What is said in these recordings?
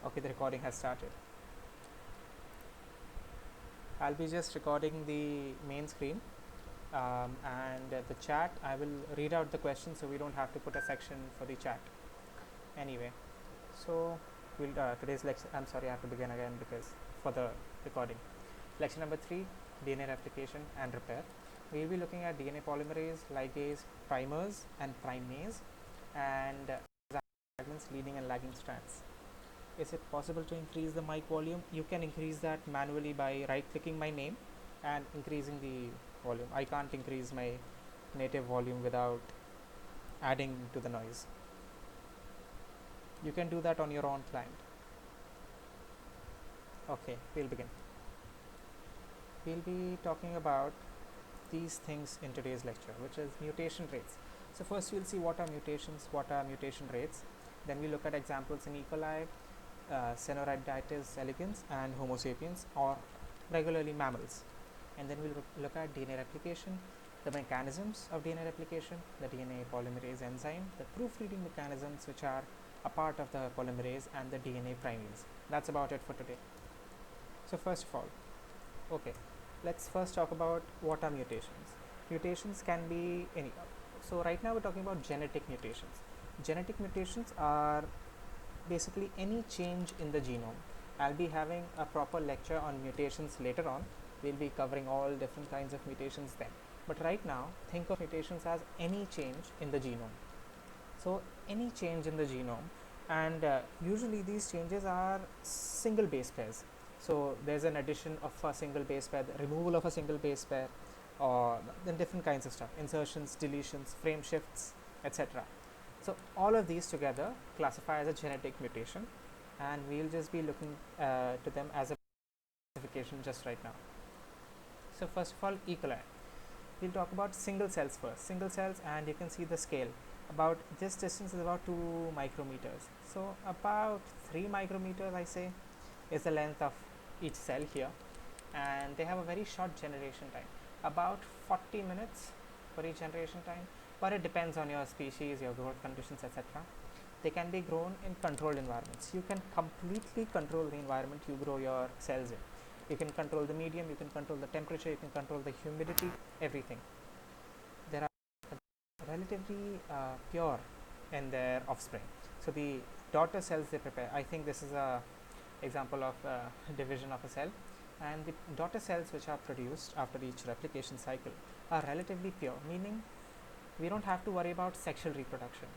Okay, the recording has started. I'll be just recording the main screen, and the chat, I will read out the question so we don't have to put a section for the chat. Anyway, so we'll today's lecture, I'm sorry, I have to begin again because for the recording. Lecture number 3, DNA replication and repair. We'll be looking at DNA polymerase, ligase, primers and primase, and fragments, leading and lagging strands. Is it possible to increase the mic volume? You can increase that manually by right clicking my name and increasing the volume. I can't increase my native volume without adding to the noise. You can do that on your own client. Okay, we'll begin. We'll be talking about these things in today's lecture, which is mutation rates. So first we'll see what are mutations, what are mutation rates. Then we look at examples in E. coli, Contd elegans and Homo sapiens, or regularly mammals. And then we'll look at DNA replication, the mechanisms of DNA replication, the DNA polymerase enzyme, the proofreading mechanisms which are a part of the polymerase, and the DNA primase. That's about it for today. So first of all, okay, let's first talk about what are mutations. Mutations can be any. So right now we're talking about genetic mutations. Genetic mutations are basically any change in the genome. I'll be having a proper lecture on mutations later on. We'll be covering all different kinds of mutations then. But right now, think of mutations as any change in the genome. So any change in the genome, and usually these changes are single base pairs. So there's an addition of a single base pair, the removal of a single base pair, or then different kinds of stuff, insertions, deletions, frame shifts, etc. So all of these together classify as a genetic mutation, and we'll just be looking to them as a classification just right now. So first of all, E. coli. We'll talk about single cells first. Single cells, and you can see the scale. About this distance is about 2 micrometers. So about 3 micrometers, I say, is the length of each cell here, and they have a very short generation time, about 40 minutes for each generation time. But it depends on your species, your growth conditions, etc. They can be grown in controlled environments. You can completely control the environment you grow your cells in. You can control the medium, you can control the temperature, you can control the humidity, everything. They are relatively pure in their offspring. So the daughter cells they prepare, I think this is a example of division of a cell, and the daughter cells which are produced after each replication cycle are relatively pure, meaning we don't have to worry about sexual reproduction.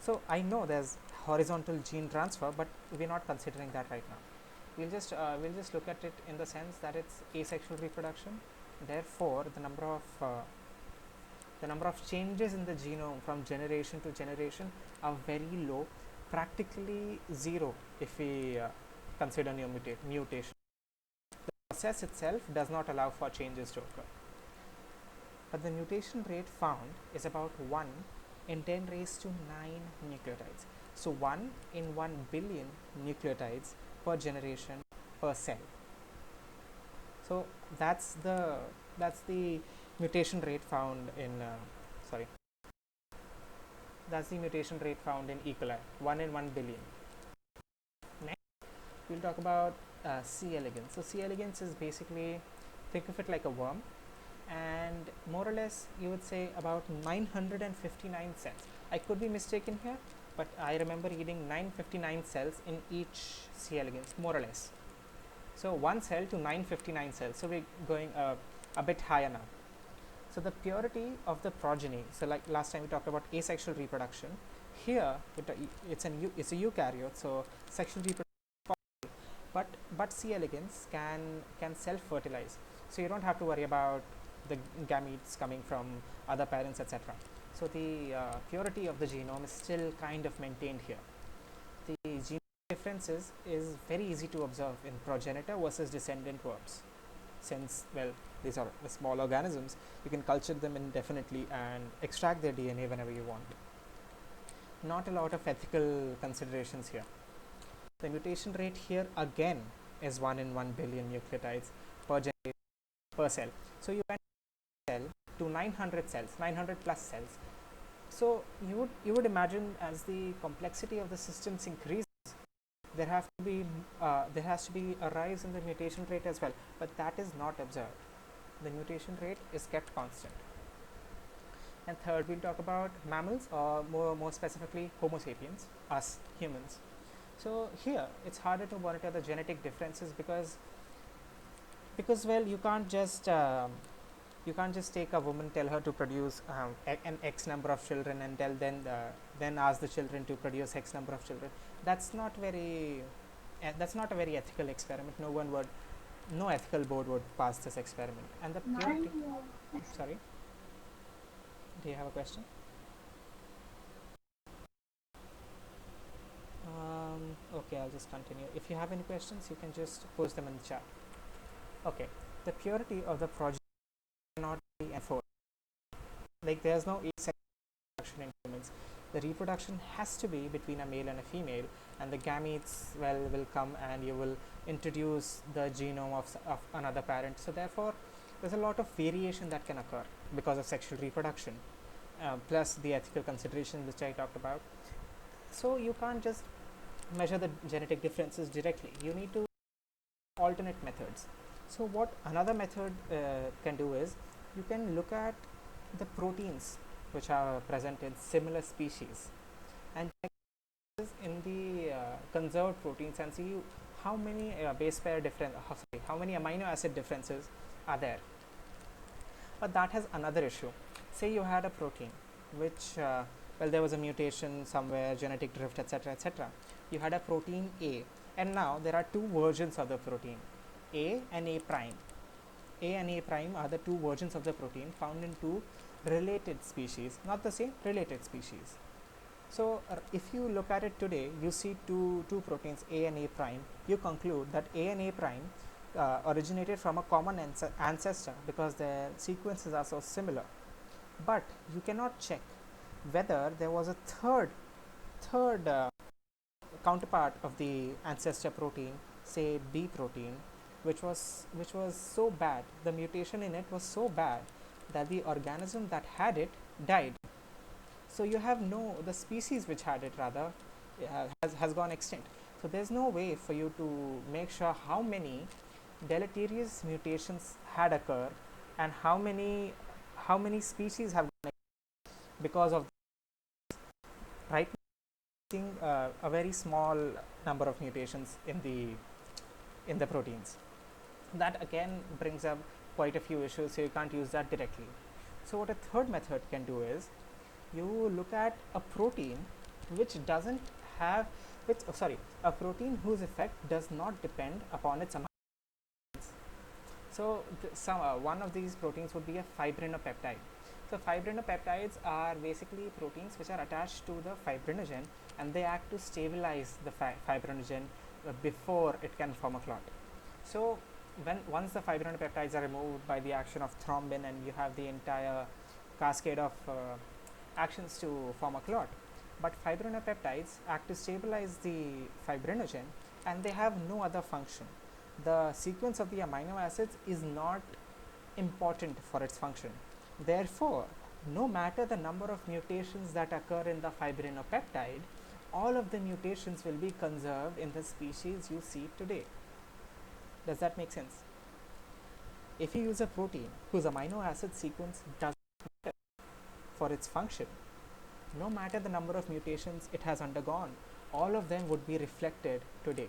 So I know there's horizontal gene transfer, but we're not considering that right now. We'll just look at it in the sense that it's asexual reproduction. Therefore, the number of changes in the genome from generation to generation are very low, practically zero if we consider new mutation. The process itself does not allow for changes to occur. But the mutation rate found is about 1 in 10 raised to 9 nucleotides. So 1 in 1 billion nucleotides per generation per cell. So that's the mutation rate found in that's the mutation rate found in E. coli, 1 in 1 billion. Next, we'll talk about C. elegans. So C. elegans is basically, think of it like a worm, and more or less you would say about 959 cells. I could be mistaken here, but I remember reading 959 cells in each C. elegans, more or less. So 1 cell to 959 cells. So we're going a bit higher now. So the purity of the progeny, so like last time we talked about asexual reproduction, here it's a eukaryote, so sexual reproduction, but C. elegans can self-fertilize. So you don't have to worry about the gametes coming from other parents, etc. So the purity of the genome is still kind of maintained here. The gene differences is very easy to observe in progenitor versus descendant worms. Since, well, these are small organisms, you can culture them indefinitely and extract their DNA whenever you want. Not a lot of ethical considerations here. The mutation rate here again is 1 in 1 billion nucleotides per generation per cell. So you can cell to 900 cells, 900 plus cells. So you would imagine as the complexity of the systems increases, there has to be a rise in the mutation rate as well, but that is not observed. The mutation rate is kept constant. And third, we'll talk about mammals, or more specifically Homo sapiens, us humans. So here it's harder to monitor the genetic differences because well, you can't just take a woman, tell her to produce an X number of children, and then ask the children to produce X number of children. That's not a very ethical experiment. No ethical board would pass this experiment. And the purity. Sorry, do you have a question? Okay, I'll just continue. If you have any questions, you can just post them in the chat. Okay, the purity of the project cannot be enforced. Like, there's no asexual reproduction in humans. The reproduction has to be between a male and a female, and the gametes will come and you will introduce the genome of another parent. So therefore, there's a lot of variation that can occur because of sexual reproduction, plus the ethical considerations which I talked about. So you can't just measure the genetic differences directly. You need to alternate methods. So what another method can do is, you can look at the proteins which are present in similar species and check in the conserved proteins and see how many how many amino acid differences are there. But that has another issue. Say you had a protein which there was a mutation somewhere, genetic drift, etc., etc. You had a protein A, and now there are two versions of the protein, A and A prime. A and A prime are the two versions of the protein found in two related species, not the same, related species. So if you look at it today, you see two proteins, A and A prime. You conclude that A and A prime originated from a common ancestor because their sequences are so similar. But you cannot check whether there was a third counterpart of the ancestor protein, say B protein, which was so bad, the mutation in it was so bad that the organism that had it died. So you have the species which had it rather has gone extinct. So there's no way for you to make sure how many deleterious mutations had occurred and how many species have gone extinct because of this. Right now, seeing a very small number of mutations in the proteins. That again brings up quite a few issues, so you can't use that directly. So what a third method can do is, you look at a protein which doesn't have a protein whose effect does not depend upon its amino acids. So one of these proteins would be a fibrinopeptide. So fibrinopeptides are basically proteins which are attached to the fibrinogen, and they act to stabilize the fibrinogen before it can form a clot. So once the fibrinopeptides are removed by the action of thrombin, and you have the entire cascade of actions to form a clot. But fibrinopeptides act to stabilize the fibrinogen, and they have no other function. The sequence of the amino acids is not important for its function. Therefore, no matter the number of mutations that occur in the fibrinopeptide, all of the mutations will be conserved in the species you see today. Does that make sense? If you use a protein whose amino acid sequence does not matter for its function, no matter the number of mutations it has undergone, all of them would be reflected today.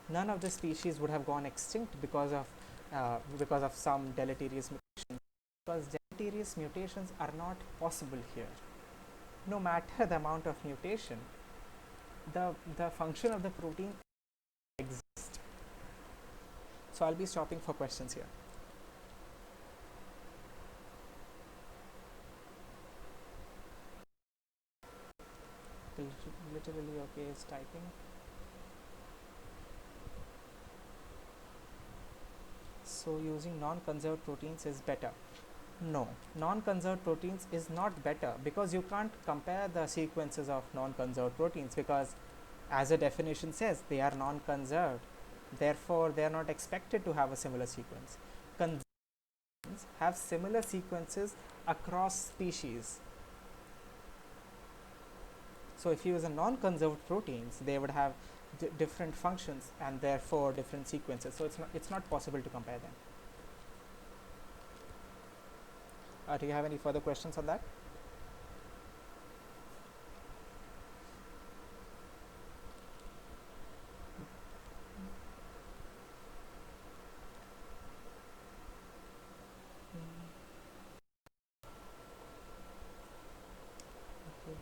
None of the species would have gone extinct because of some deleterious mutations, because deleterious mutations are not possible here. No matter the amount of mutation, the function of the protein exists. So I'll be stopping for questions here. Literally okay is typing. So using non-conserved proteins is better. No, non-conserved proteins is not better, because you can't compare the sequences of non-conserved proteins, because as a definition says, they are non-conserved. Therefore, they are not expected to have a similar sequence. Conserved proteins have similar sequences across species. So if you use a non-conserved proteins, they would have different functions and therefore different sequences. So it's not possible to compare them. Do you have any further questions on that?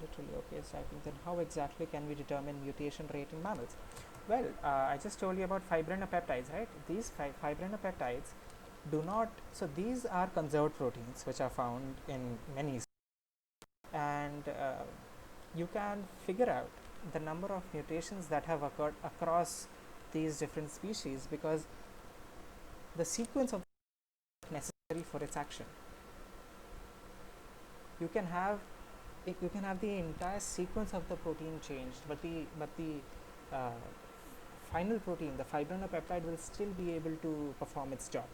Literally, okay. So I think then how exactly can we determine mutation rate in mammals? Well, I just told you about fibrinopeptides, right? These fibrinopeptides do not, so these are conserved proteins which are found in many, and you can figure out the number of mutations that have occurred across these different species because the sequence of necessary for its action. You can have the entire sequence of the protein changed, but the final protein, the fibrinopeptide, will still be able to perform its job.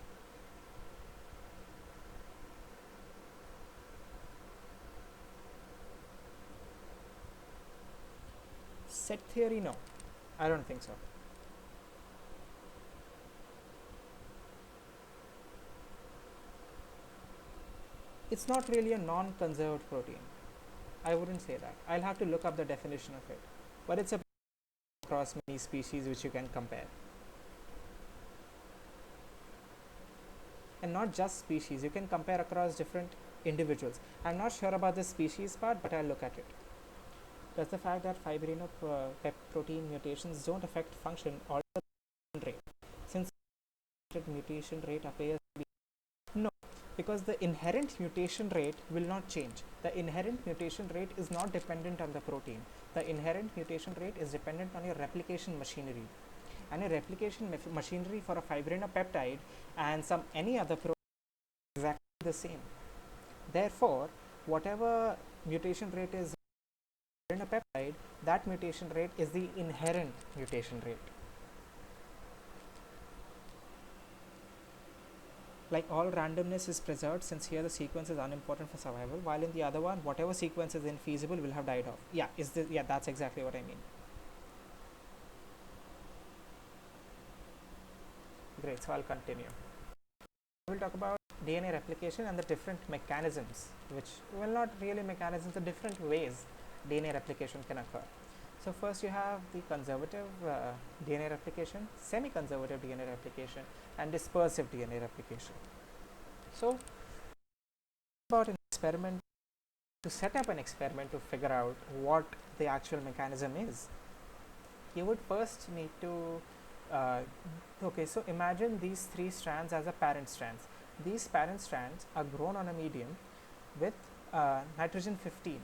Set theory, no, I don't think so. It's not really a non-conserved protein. I wouldn't say that. I'll have to look up the definition of it, but it's a across many species which you can compare. And not just species, you can compare across different individuals. I'm not sure about the species part, but I'll look at it. Does the fact that protein mutations don't affect function or rate, since mutation rate appears to be no, because the inherent mutation rate will not change. The inherent mutation rate is not dependent on the protein. The inherent mutation rate is dependent on your replication machinery. And your replication machinery for a fibrinopeptide and any other protein is exactly the same. Therefore, whatever mutation rate is in a peptide, that mutation rate is the inherent mutation rate. Like all randomness is preserved, since here the sequence is unimportant for survival, while in the other one, whatever sequence is infeasible will have died off. Yeah, that's exactly what I mean. Great, so I'll continue. We'll talk about DNA replication and the different mechanisms, which, well, not really mechanisms, the different ways DNA replication can occur. So first you have the conservative DNA replication, semi-conservative DNA replication, and dispersive DNA replication. So about an experiment, to set up an experiment to figure out what the actual mechanism is, you would first need to okay, so imagine these three strands as a parent strands. These parent strands are grown on a medium with nitrogen 15.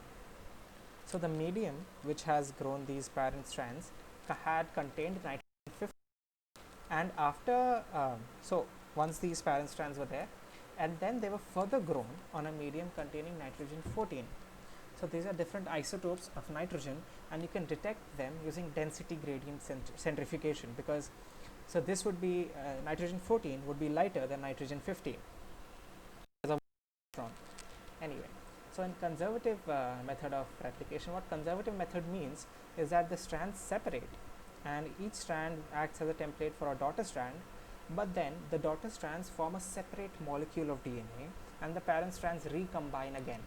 So the medium which has grown these parent strands had contained nitrogen 15, and after so once these parent strands were there, and then they were further grown on a medium containing nitrogen 14. So these are different isotopes of nitrogen, and you can detect them using density gradient centrifugation, because so this would be nitrogen 14 would be lighter than nitrogen 15 as a electron. Anyway, so in conservative method of replication, what conservative method means is that the strands separate, and each strand acts as a template for a daughter strand, but then the daughter strands form a separate molecule of DNA, and the parent strands recombine again.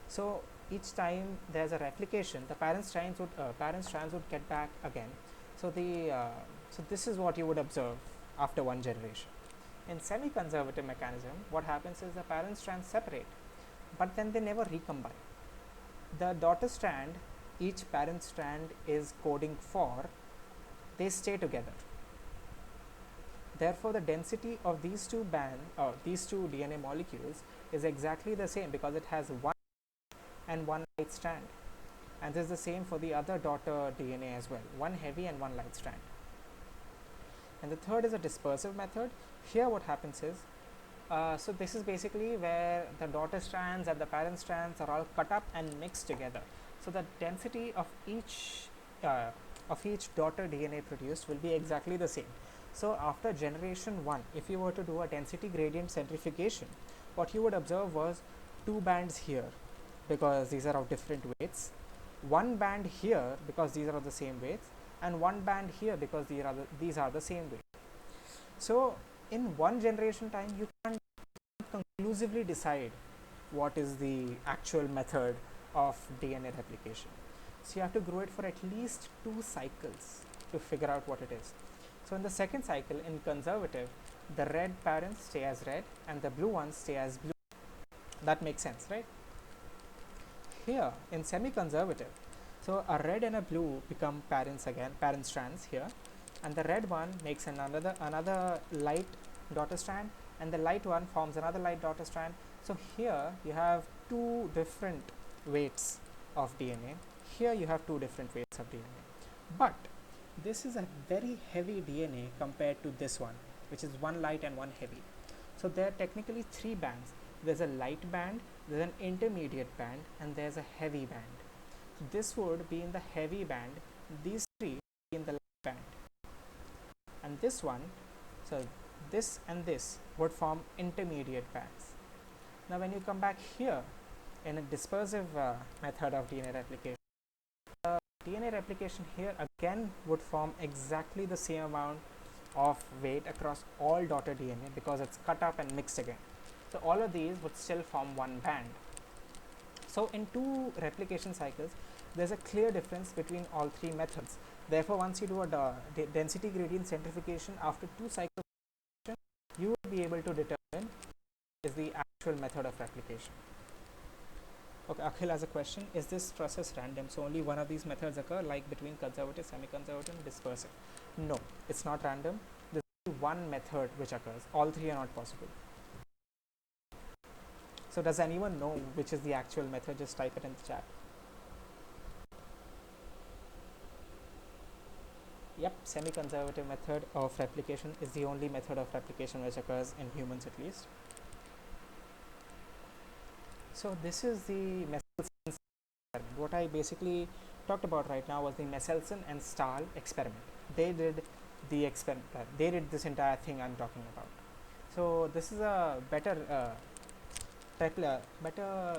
So each time there's a replication, the parent strands would get back again. So so this is what you would observe after one generation. In semi-conservative mechanism, what happens is the parent strands separate, but then they never recombine. The daughter strand, each parent strand is coding for, they stay together. Therefore, the density of these two DNA molecules is exactly the same, because it has one and one light strand, and this is the same for the other daughter DNA as well, one heavy and one light strand. And the third is a dispersive method. Here what happens is, so this is basically where the daughter strands and the parent strands are all cut up and mixed together. So the density of each daughter DNA produced will be exactly the same. So after generation 1, if you were to do a density gradient centrifugation, what you would observe was two bands here, because these are of different weights, one band here because these are of the same weights, and one band here because these are the same weight. So in one generation time, you can't conclusively decide what is the actual method of DNA replication. So you have to grow it for at least 2 cycles to figure out what it is. So in the second cycle, in conservative, the red parents stay as red and the blue ones stay as blue. That makes sense, right? Here in semi-conservative, so a red and a blue become parents again, parent strands here, and the red one makes another light daughter strand, and the light one forms another light daughter strand. So here you have 2 different weights of DNA. Here you have 2 different weights of DNA. But this is a very heavy DNA compared to this one, which is one light and one heavy. So there are technically 3 bands. There's a light band, there's an intermediate band, and there's a heavy band. So this would be in the heavy band, these 3 in the light band. And this one, so this and this would form intermediate bands. Now when you come back here in a dispersive method of DNA replication, DNA replication here again would form exactly the same amount of weight across all daughter DNA because it's cut up and mixed again. So all of these would still form one band. So in 2 replication cycles, there's a clear difference between all 3 methods. Therefore, once you do a density gradient centrifugation after 2 cycles, you will be able to determine is the actual method of replication. Okay, Akhil has a question. Is this process random? So only one of these methods occur, like between conservative, semi-conservative, and dispersive? No, it's not random. There's only one method which occurs. All 3 are not possible. So does anyone know which is the actual method? Just type it in the chat. Yep, semi-conservative method of replication is the only method of replication which occurs in humans at least. So this is the Michelson experiment. What I basically talked about right now was the Michelson and Stahl experiment. They did the experiment. They did this entire thing I'm talking about. So this is a better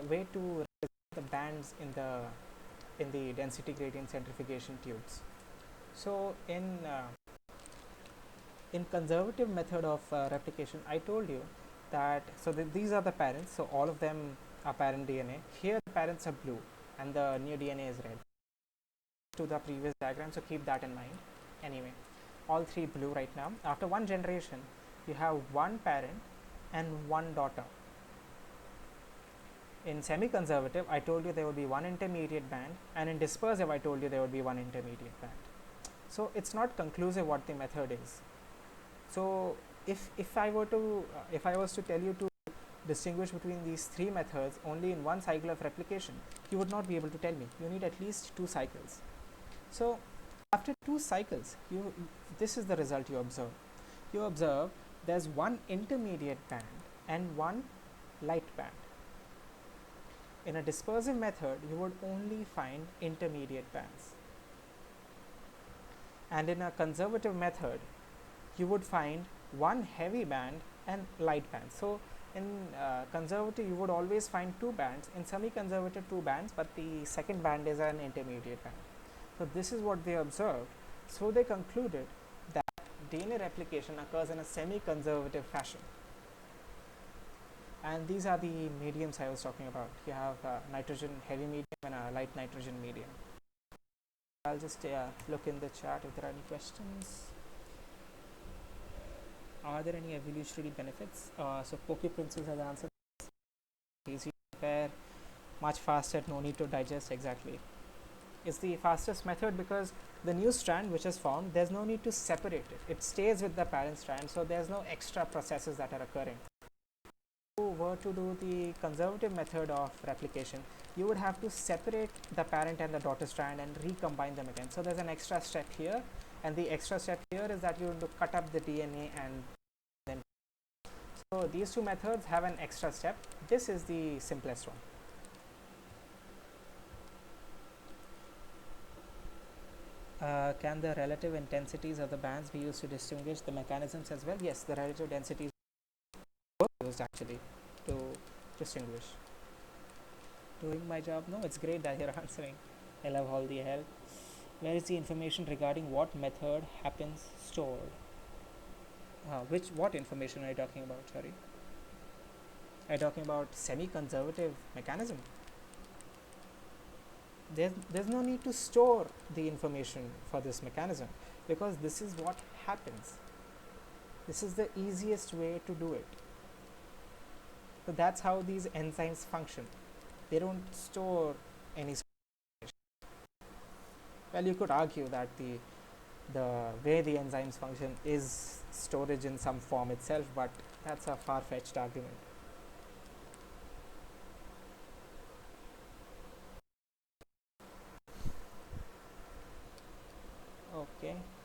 way to represent the bands in the density gradient centrifugation tubes. So in conservative method of replication, I told you that these are the parents. So all of them are parent DNA. Here the parents are blue and the new DNA is red. To the previous diagram, so keep that in mind. Anyway, all 3 blue right now. After one generation, you have one parent and one daughter. In semi-conservative, I told you there would be one intermediate band, and in dispersive, I told you there would be one intermediate band. So it's not conclusive what the method is. So if I was to tell you to distinguish between these 3 methods only in one cycle of replication, you would not be able to tell me. You need at least 2 cycles. So after 2 cycles, this is the result you observe. You observe there's one intermediate band and one light band. In a dispersive method, you would only find intermediate bands. And in a conservative method, you would find one heavy band and light band. So in conservative, you would always find 2 bands. In semi-conservative, 2 bands, but the second band is an intermediate band. So this is what they observed. So they concluded that DNA replication occurs in a semi-conservative fashion. And these are the mediums I was talking about. You have nitrogen heavy medium and a light nitrogen medium. I'll just look in the chat if there are any questions. Are there any evolutionary benefits? So Poke Princess has answered. Easy to prepare, much faster, no need to digest. Exactly. It's the fastest method because the new strand which is formed, there's no need to separate it. It stays with the parent strand, so there's no extra processes that are occurring. If you were to do the conservative method of replication, you would have to separate the parent and the daughter strand and recombine them again. So there's an extra step here, and the extra step here is that you have to cut up the DNA and then. So these 2 methods have an extra step. This is the simplest one. Can the relative intensities of the bands be used to distinguish the mechanisms as well? Yes, the relative densities were used actually to distinguish. Doing my job? No, it's great that you're answering. I love all the help. Where is the information regarding what method happens stored? What information are you talking about? Sorry, are you talking about semi-conservative mechanism? There's no need to store the information for this mechanism, because this is what happens. This is the easiest way to do it. So that's how these enzymes function. They don't store any. Well, you could argue that the way the enzymes function is storage in some form itself, but that's a far-fetched argument.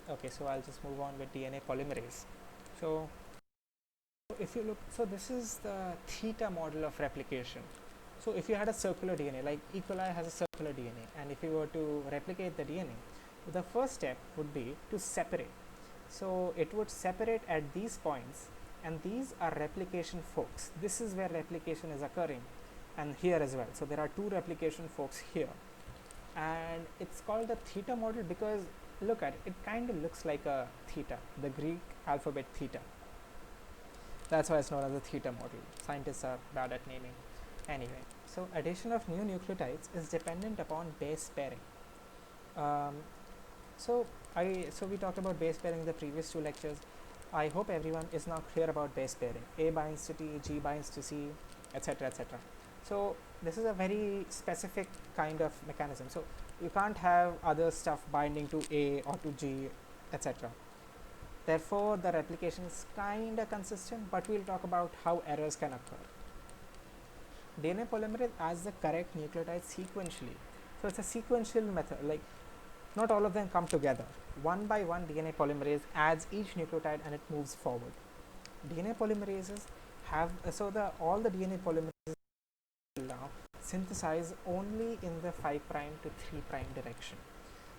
Okay, so I'll just move on with DNA polymerase. So if you look, so this is the theta model of replication. So if you had a circular DNA, like E. coli has a circular DNA, and if you were to replicate the DNA, the first step would be to separate. So it would separate at these points, and these are replication forks. This is where replication is occurring, and here as well. So there are two replication forks here, and it's called the theta model because look at it, it kind of looks like a theta, the Greek alphabet theta. That's why it's known as the theta model. Scientists are bad at naming. Anyway, so addition of new nucleotides is dependent upon base pairing. So we talked about base pairing in the previous two lectures. I hope everyone is now clear about base pairing. A binds to T, G binds to C, etc., etc. So this is a very specific kind of mechanism. So you can't have other stuff binding to A or to G, etc. Therefore, the replication is kind of consistent, but we'll talk about how errors can occur. DNA polymerase adds the correct nucleotide sequentially. So it's a sequential method, like not all of them come together. One by one, DNA polymerase adds each nucleotide and it moves forward. DNA polymerases have, all the DNA polymerases now synthesize only in the 5' to 3' direction.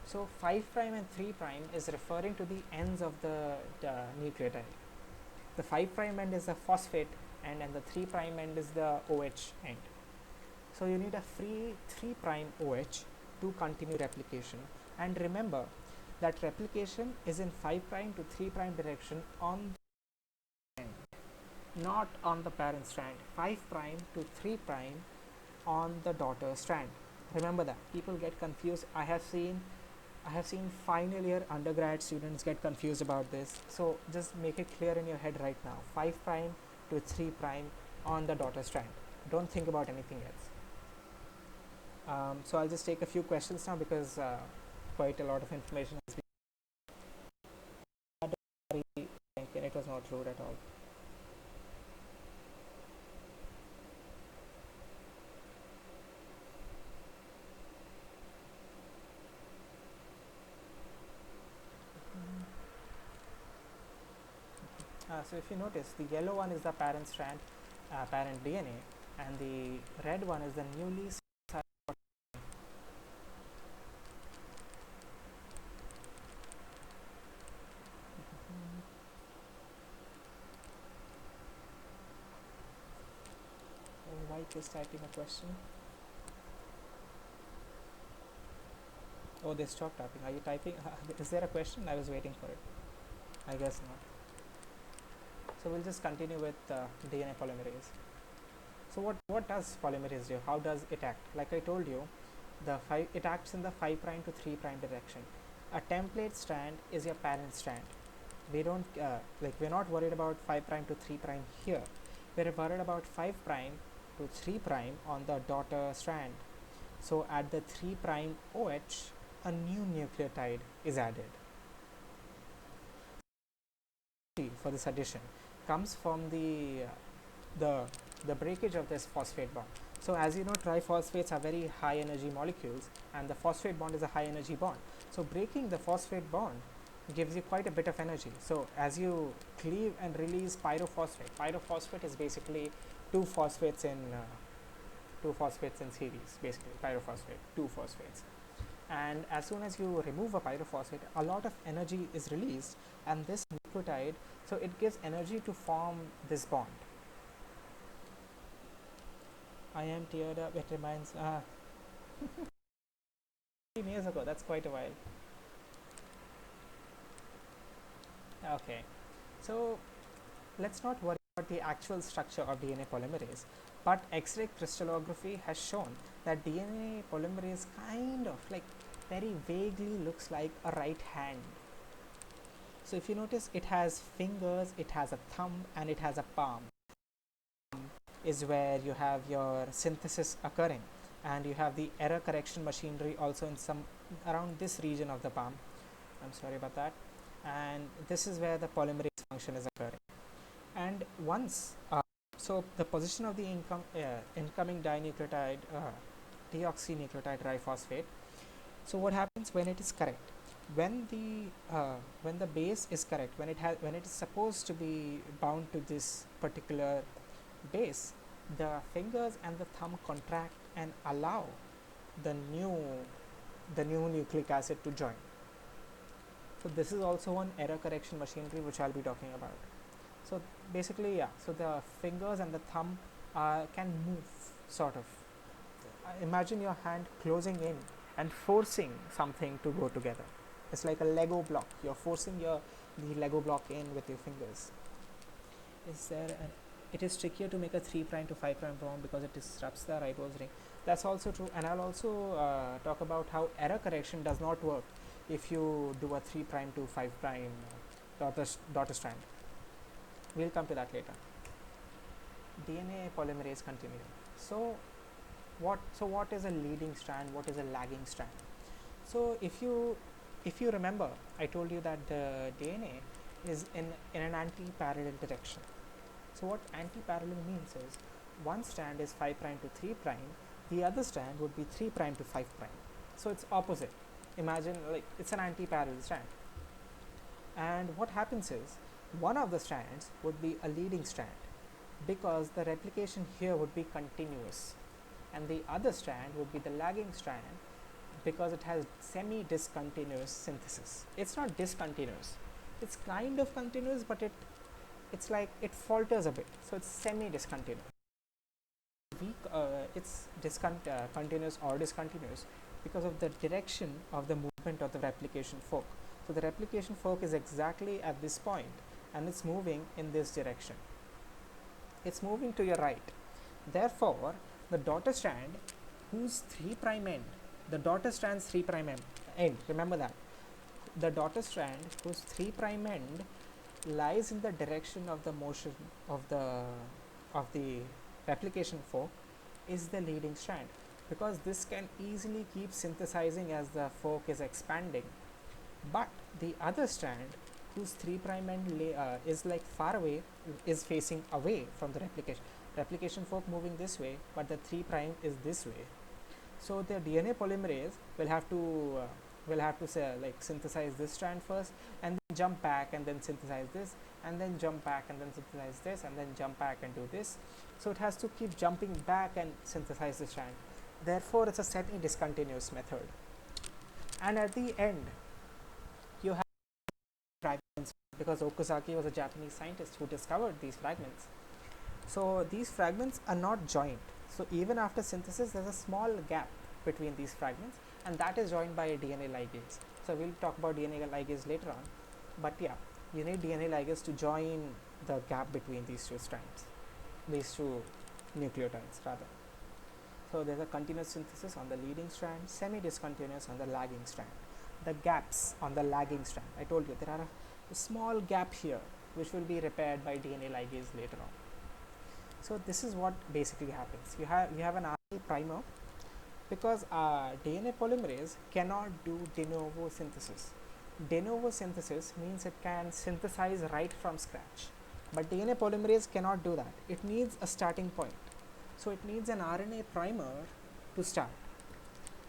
So 5' and 3' is referring to the ends of the nucleotide. The 5' end is the phosphate end and the 3' end is the OH end. So you need a free 3' OH to continue replication. And remember that replication is in 5' to 3' direction on the end, not on the parent strand. 5' to 3' on the daughter strand. Remember that. People get confused. I have seen final year undergrad students get confused about this. So just make it clear in your head right now. 5' to 3' on the daughter strand. Don't think about anything else. So I'll just take a few questions now because quite a lot of information has been. It was not rude at all. So if you notice, the yellow one is the parent strand, parent DNA, and the red one is the newly White is typing a question. Oh, they stopped typing. Are you typing? Is there a question? I was waiting for it. I guess not. So we'll just continue with DNA polymerase. So what does polymerase do? How does it act? Like I told you, it acts in the 5' to 3' direction. A template strand is your parent strand. We don't we're not worried about 5' to 3' here. We're worried about 5' to 3' on the daughter strand. So at the 3' OH, a new nucleotide is added. For this addition comes from the breakage of this phosphate bond. So as you know, triphosphates are very high energy molecules, and the phosphate bond is a high energy bond. So breaking the phosphate bond gives you quite a bit of energy. So as you cleave and release pyrophosphate is basically two phosphates in series, basically pyrophosphate, two phosphates. And as soon as you remove a pyrophosphate, a lot of energy is released, and this nucleotide, so it gives energy to form this bond. I am teared up, it reminds 15 years ago, that's quite a while. Okay, so let's not worry about the actual structure of DNA polymerase, but X-ray crystallography has shown that DNA polymerase kind of like very vaguely looks like a right hand. So if you notice, it has fingers, it has a thumb, and it has a palm. Is where you have your synthesis occurring, and you have the error correction machinery also in some around this region of the palm. I'm sorry about that. And this is where the polymerase function is occurring. And once so the position of the incoming dinucleotide deoxynucleotide triphosphate. So what happens when it is correct? When the base is correct, when it is supposed to be bound to this particular base, the fingers and the thumb contract and allow the new nucleic acid to join. So this is also one error correction machinery which I'll be talking about. So basically, yeah, so the fingers and the thumb can move, sort of. Imagine your hand closing in and forcing something to go together. It's like a Lego block. You're forcing the Lego block in with your fingers. It is trickier to make a 3' to 5' bond because it disrupts the ribose ring. That's also true, and I'll also talk about how error correction does not work if you do a 3' to 5' daughter strand. We'll come to that later. DNA polymerase continuum. So what is a leading strand? What is a lagging strand? So if you remember, I told you that the DNA is in an anti-parallel direction. So what anti-parallel means is one strand is 5' to 3', the other strand would be 3' to 5'. So it's opposite. Imagine like it's an anti-parallel strand. And what happens is one of the strands would be a leading strand because the replication here would be continuous, and the other strand would be the lagging strand because it has semi-discontinuous synthesis. It's not discontinuous, it's kind of continuous, but it's like it falters a bit, so it's semi-discontinuous. It's continuous or discontinuous because of the direction of the movement of the replication fork. So the replication fork is exactly at this point, and it's moving in this direction. It's moving to your right. Therefore, the daughter strand whose 3' end, the daughter strand's 3' end, remember that, the daughter strand whose 3' end lies in the direction of the motion of the replication fork is the leading strand, because this can easily keep synthesizing as the fork is expanding. But the other strand whose 3' end is like far away, is facing away from the replication fork moving this way, but the 3' is this way. So the DNA polymerase will have to say, like, synthesize this strand first, and then jump back and then synthesize this, and then jump back and then synthesize this, and then jump back and do this. So it has to keep jumping back and synthesize the strand. Therefore, it's a semi-discontinuous method. And at the end, you have fragments, because Okazaki was a Japanese scientist who discovered these fragments. So these fragments are not joined. So even after synthesis, there's a small gap between these fragments, and that is joined by a DNA ligase. So we'll talk about DNA ligase later on. But yeah, you need DNA ligase to join the gap between these two strands, these two nucleotides rather. So there's a continuous synthesis on the leading strand, semi-discontinuous on the lagging strand. The gaps on the lagging strand, I told you there are a small gap here which will be repaired by DNA ligase later on. So this is what basically happens. You have an RNA primer, because DNA polymerase cannot do de novo synthesis. De novo synthesis means it can synthesize right from scratch, but DNA polymerase cannot do that. It needs a starting point. So it needs an RNA primer to start.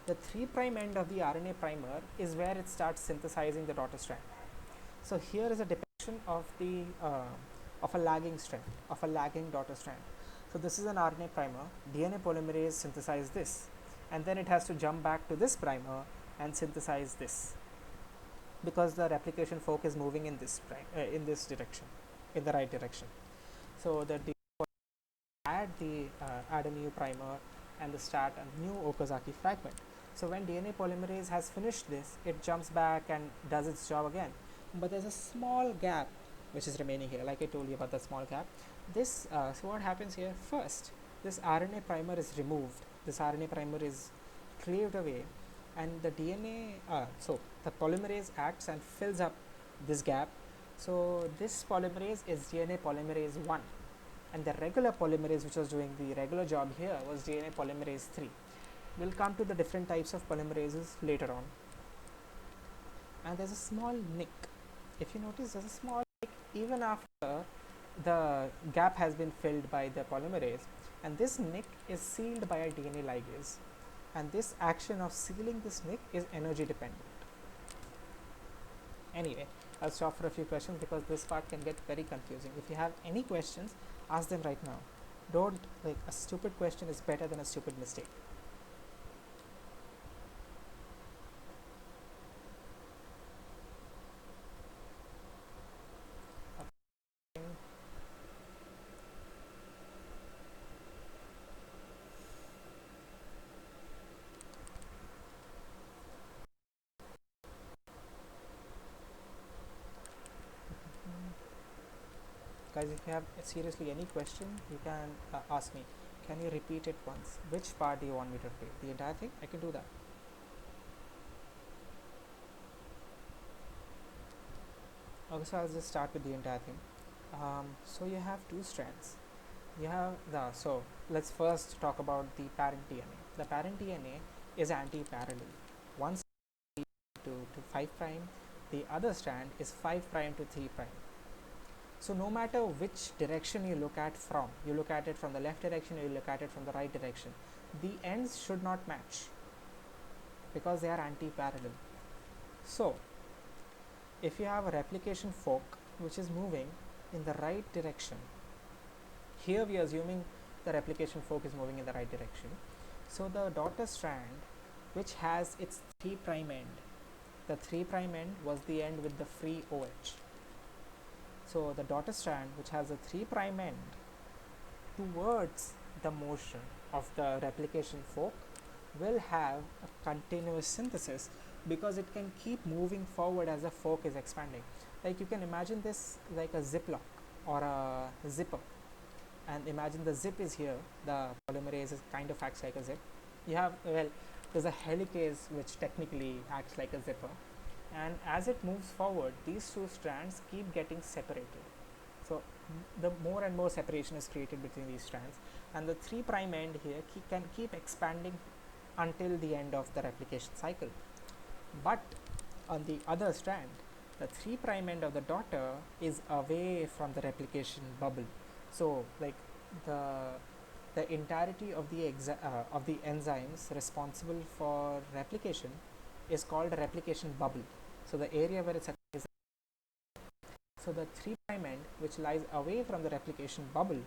The 3' end of the RNA primer is where it starts synthesizing the daughter strand. So here is a depiction of the of a lagging strand, of a lagging daughter strand. So this is an RNA primer. DNA polymerase synthesizes this, and then it has to jump back to this primer and synthesize this, because the replication fork is moving in this direction, in the right direction. So the add a new primer and start a new Okazaki fragment. So when DNA polymerase has finished this, it jumps back and does its job again. but there's a small gap which is remaining here, like I told you about the small gap. This so what happens here? First, this RNA primer is removed. This RNA primer is cleaved away, and the DNA. So the polymerase acts and fills up this gap. So this polymerase is DNA polymerase 1, and the regular polymerase, which was doing the regular job here, was DNA polymerase 3. We'll come to the different types of polymerases later on. And there's a small nick. If you notice, there's a small nick even after the gap has been filled by the polymerase, and this nick is sealed by a DNA ligase, and this action of sealing this nick is energy dependent. Anyway, I'll stop for a few questions because this part can get very confusing. If you have any questions, ask them right now. Don't, like, a stupid question is better than a stupid mistake. Guys, if you have seriously any question, you can ask me. Can you repeat it once? Which part do you want me to repeat? The entire thing? I can do that. Okay, so I'll just start with the entire thing. So you have two strands. You have so let's first talk about the parent DNA. The parent DNA is anti-parallel. One strand to 5 prime, the other strand is 5 prime to 3 prime. So no matter which direction you look at from, you look at it from the left direction or you look at it from the right direction, the ends should not match because they are anti-parallel. So if you have a replication fork which is moving in the right direction, here we are assuming the replication fork is moving in the right direction. So the daughter strand, which has its 3 prime end, the 3 prime end was the end with the free OH. So the daughter strand, which has a 3 prime end, towards the motion of the replication fork, will have a continuous synthesis because it can keep moving forward as the fork is expanding. Like, you can imagine this like a ziplock or a zipper, and imagine the zip is here, the polymerase kind of acts like a zip. You have, well, there's a helicase which technically acts like a zipper, and as it moves forward, these two strands keep getting separated. So the more and more separation is created between these strands, and the 3 prime end here can keep expanding until the end of the replication cycle. But on the other strand, the 3 prime end of the daughter is away from the replication bubble. So like the entirety of the enzymes responsible for replication is called a replication bubble. So the area where it's is, so the 3 prime end, which lies away from the replication bubble,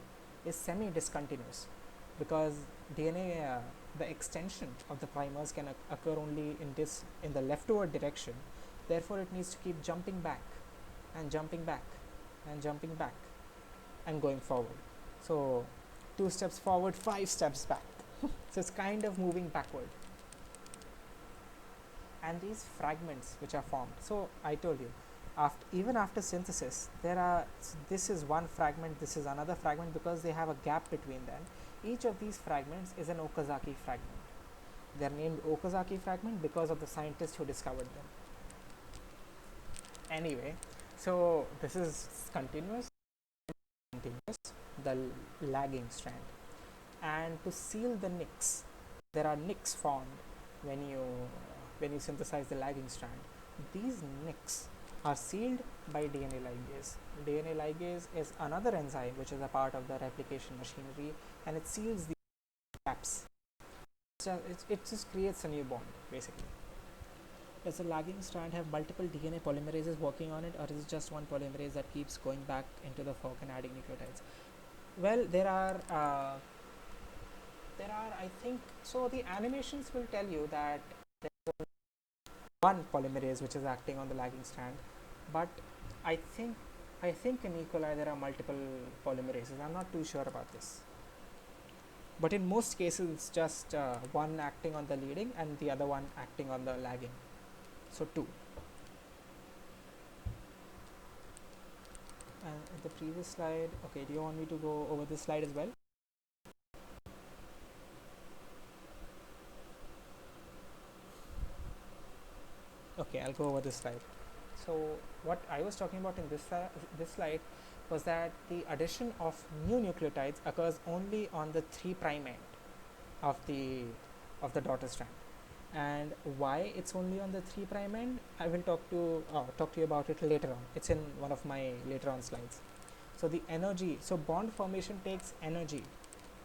is semi-discontinuous because DNA, the extension of the primers can occur only in the leftward direction. Therefore, it needs to keep jumping back and jumping back and jumping back and going forward. So 2 steps forward, 5 steps back. So it's kind of moving backward. And these fragments which are formed, so I told you, even after synthesis, this is one fragment, this is another fragment, because they have a gap between them. Each of these fragments is an Okazaki fragment. They are named Okazaki fragment because of the scientist who discovered them. Anyway, so this is continuous, the lagging strand. And to seal the nicks, there are nicks formed when you synthesize the lagging strand. These nicks are sealed by DNA ligase. DNA ligase is another enzyme which is a part of the replication machinery, and it seals the gaps. So it just creates a new bond, basically. Does the lagging strand have multiple DNA polymerases working on it, or is it just one polymerase that keeps going back into the fork and adding nucleotides? Well, there are I think, so the animations will tell you that there's one polymerase which is acting on the lagging strand, but I think in E. coli there are multiple polymerases. I'm not too sure about this, but in most cases it's just one acting on the leading and the other one acting on the lagging, so 2. and the previous slide. Okay, do you want me to go over this slide as well? Okay, I'll go over this slide. So what I was talking about in this slide was that the addition of new nucleotides occurs only on the 3' end of the daughter strand. And why it's only on the 3' end, I will talk to you about it later on. It's in one of my later on slides. So the energy, so bond formation takes energy,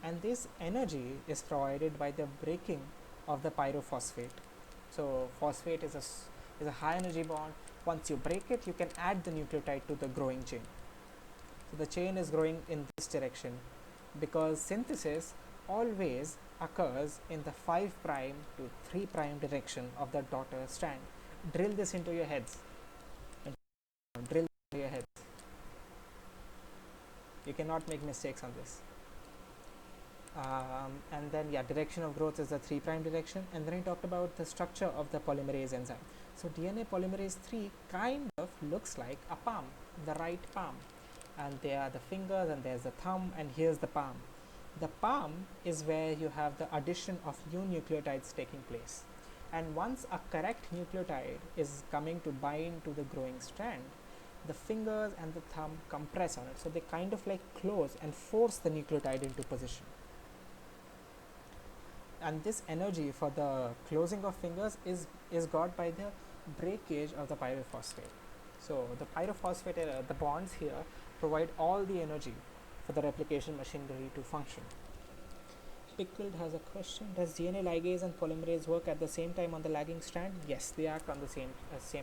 and this energy is provided by the breaking of the pyrophosphate. So phosphate is a high energy bond. Once you break it, you can add the nucleotide to the growing chain. So the chain is growing in this direction because synthesis always occurs in the 5' to 3' direction of the daughter strand. Drill this into your heads. Drill into your heads. You cannot make mistakes on this. And then direction of growth is the 3' direction. And then I talked about the structure of the polymerase enzyme. So DNA polymerase 3 kind of looks like a palm, the right palm, and there are the fingers and there's the thumb, and here's the palm. The palm is where you have the addition of new nucleotides taking place, and once a correct nucleotide is coming to bind to the growing strand, the fingers and the thumb compress on it, so they kind of like close and force the nucleotide into position. And this energy for the closing of fingers is got by the breakage of the pyrophosphate. So the pyrophosphate, the bonds here provide all the energy for the replication machinery to function. Pickled has a question: does DNA ligase and polymerase work at the same time on the lagging strand? Yes, they act on the same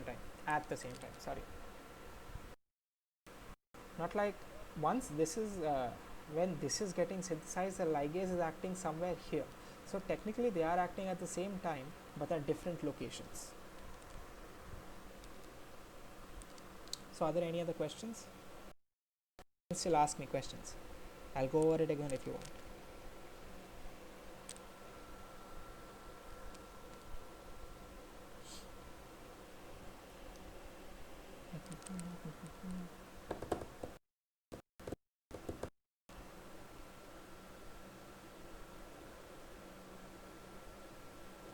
time. At the same time, sorry. Not like once this is when this is getting synthesized, the ligase is acting somewhere here. So technically they are acting at the same time, but at different locations. So are there any other questions? You can still ask me questions. I'll go over it again if you want.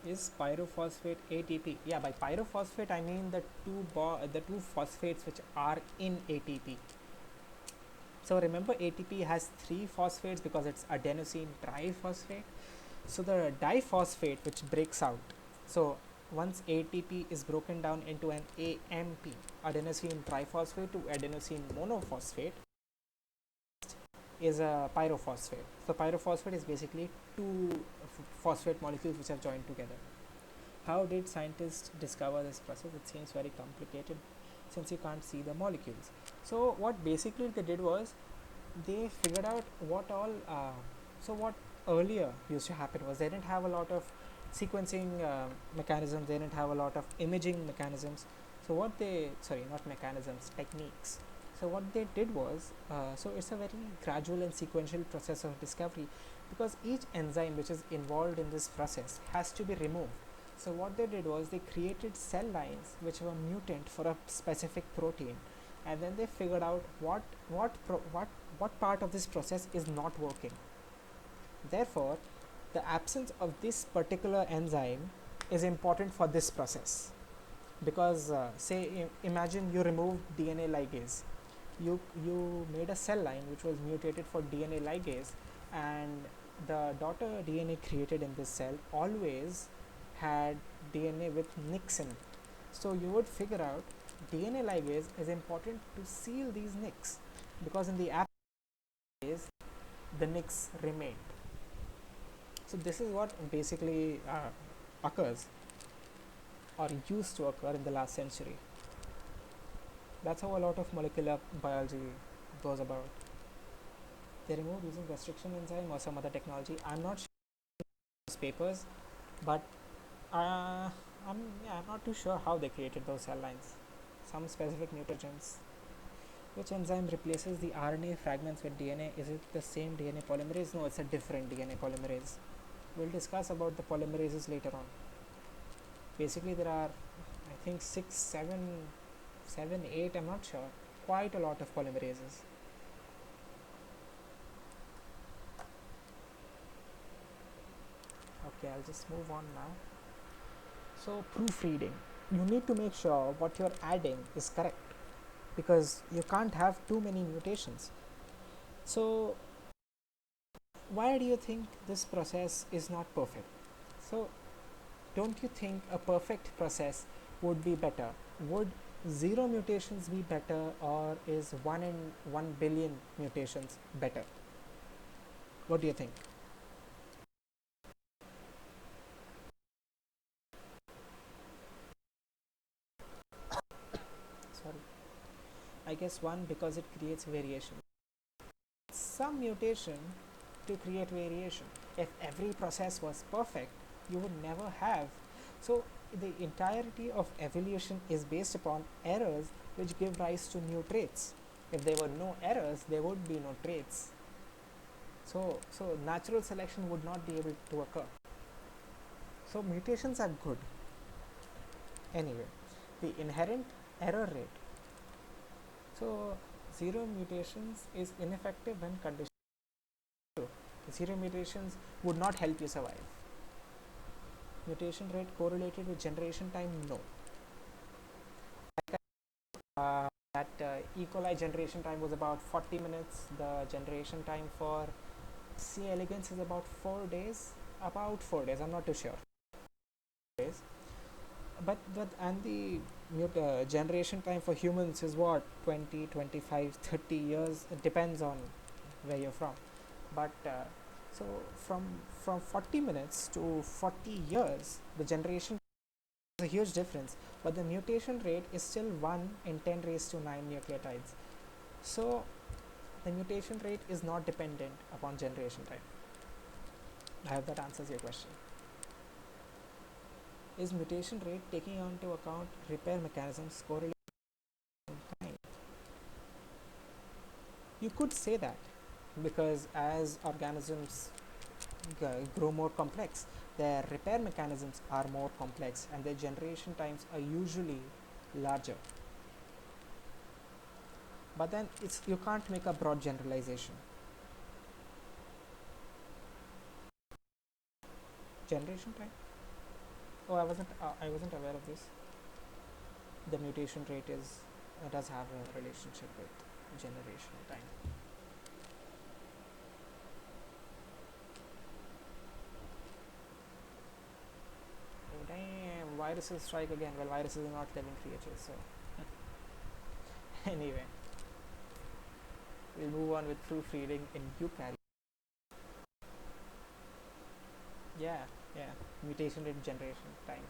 Is pyrophosphate ATP? Yeah, by pyrophosphate I mean the two phosphates which are in ATP. So remember, ATP has 3 phosphates because it's adenosine triphosphate. So the diphosphate which breaks out, so once ATP is broken down into an AMP, adenosine triphosphate to adenosine monophosphate, is a pyrophosphate. So pyrophosphate is basically 2 phosphate molecules which have joined together. How did scientists discover this process? It seems very complicated since you can't see the molecules. So what basically they did was they figured out what all what earlier used to happen was they didn't have a lot of sequencing mechanisms, they didn't have a lot of imaging mechanisms. So what they techniques. So what they did was, so it's a very gradual and sequential process of discovery, because each enzyme which is involved in this process has to be removed. So what they did was they created cell lines which were mutant for a specific protein, and then they figured out what part of this process is not working. Therefore, the absence of this particular enzyme is important for this process, because imagine you removed DNA ligase. You made a cell line which was mutated for DNA ligase, and the daughter DNA created in this cell always had DNA with nicks in it. So you would figure out DNA ligase is important to seal these nicks, because in the absence the nicks remained. So this is what basically occurs or used to occur in the last century. That's how a lot of molecular biology goes about. They removed using restriction enzyme or some other technology. I'm not sure those papers, but I'm not too sure how they created those cell lines. Some specific mutagens. Which enzyme replaces the RNA fragments with DNA? Is it the same DNA polymerase? No, it's a different DNA polymerase. We'll discuss about the polymerases later on. Basically there are, I think 6, 7, 8, I'm not sure, quite a lot of polymerases. Okay, I'll just move on now. So proofreading, you need to make sure what you're adding is correct, because you can't have too many mutations. So why do you think this process is not perfect? So don't you think a perfect process would be better? Would 0 mutations be better, or is 1 in 1 billion mutations better? What do you think? Sorry. I guess 1, because it creates variation. Some mutation to create variation. If every process was perfect, you would never have. So the entirety of evolution is based upon errors which give rise to new traits. If there were no errors, there would be no traits. So natural selection would not be able to occur. So mutations are good. Anyway, the inherent error rate. So 0 mutations is ineffective when conditioned. 0 mutations would not help you survive. Mutation rate correlated with generation time? No. That E. coli generation time was about 40 minutes. The generation time for C. elegans is about 4 days. About 4 days, I'm not too sure. But and the generation time for humans is what, 20, 25, 30 years. It depends on where you're from. But so from 40 minutes to 40 years, the generation is a huge difference, but the mutation rate is still 1 in 10 raised to 9 nucleotides. So the mutation rate is not dependent upon generation time. I hope that answers your question. Is mutation rate taking into account repair mechanisms correlated with time? You could say that, because as organisms grow more complex, their repair mechanisms are more complex and their generation times are usually larger. But then you can't make a broad generalization. Generation time? Oh, I wasn't aware of this. The mutation rate does have a relationship with generation time. Damn, viruses strike again. Well, viruses are not living creatures, so anyway, we'll move on with proofreading in eukaryotes. Yeah, mutation rate, generation time,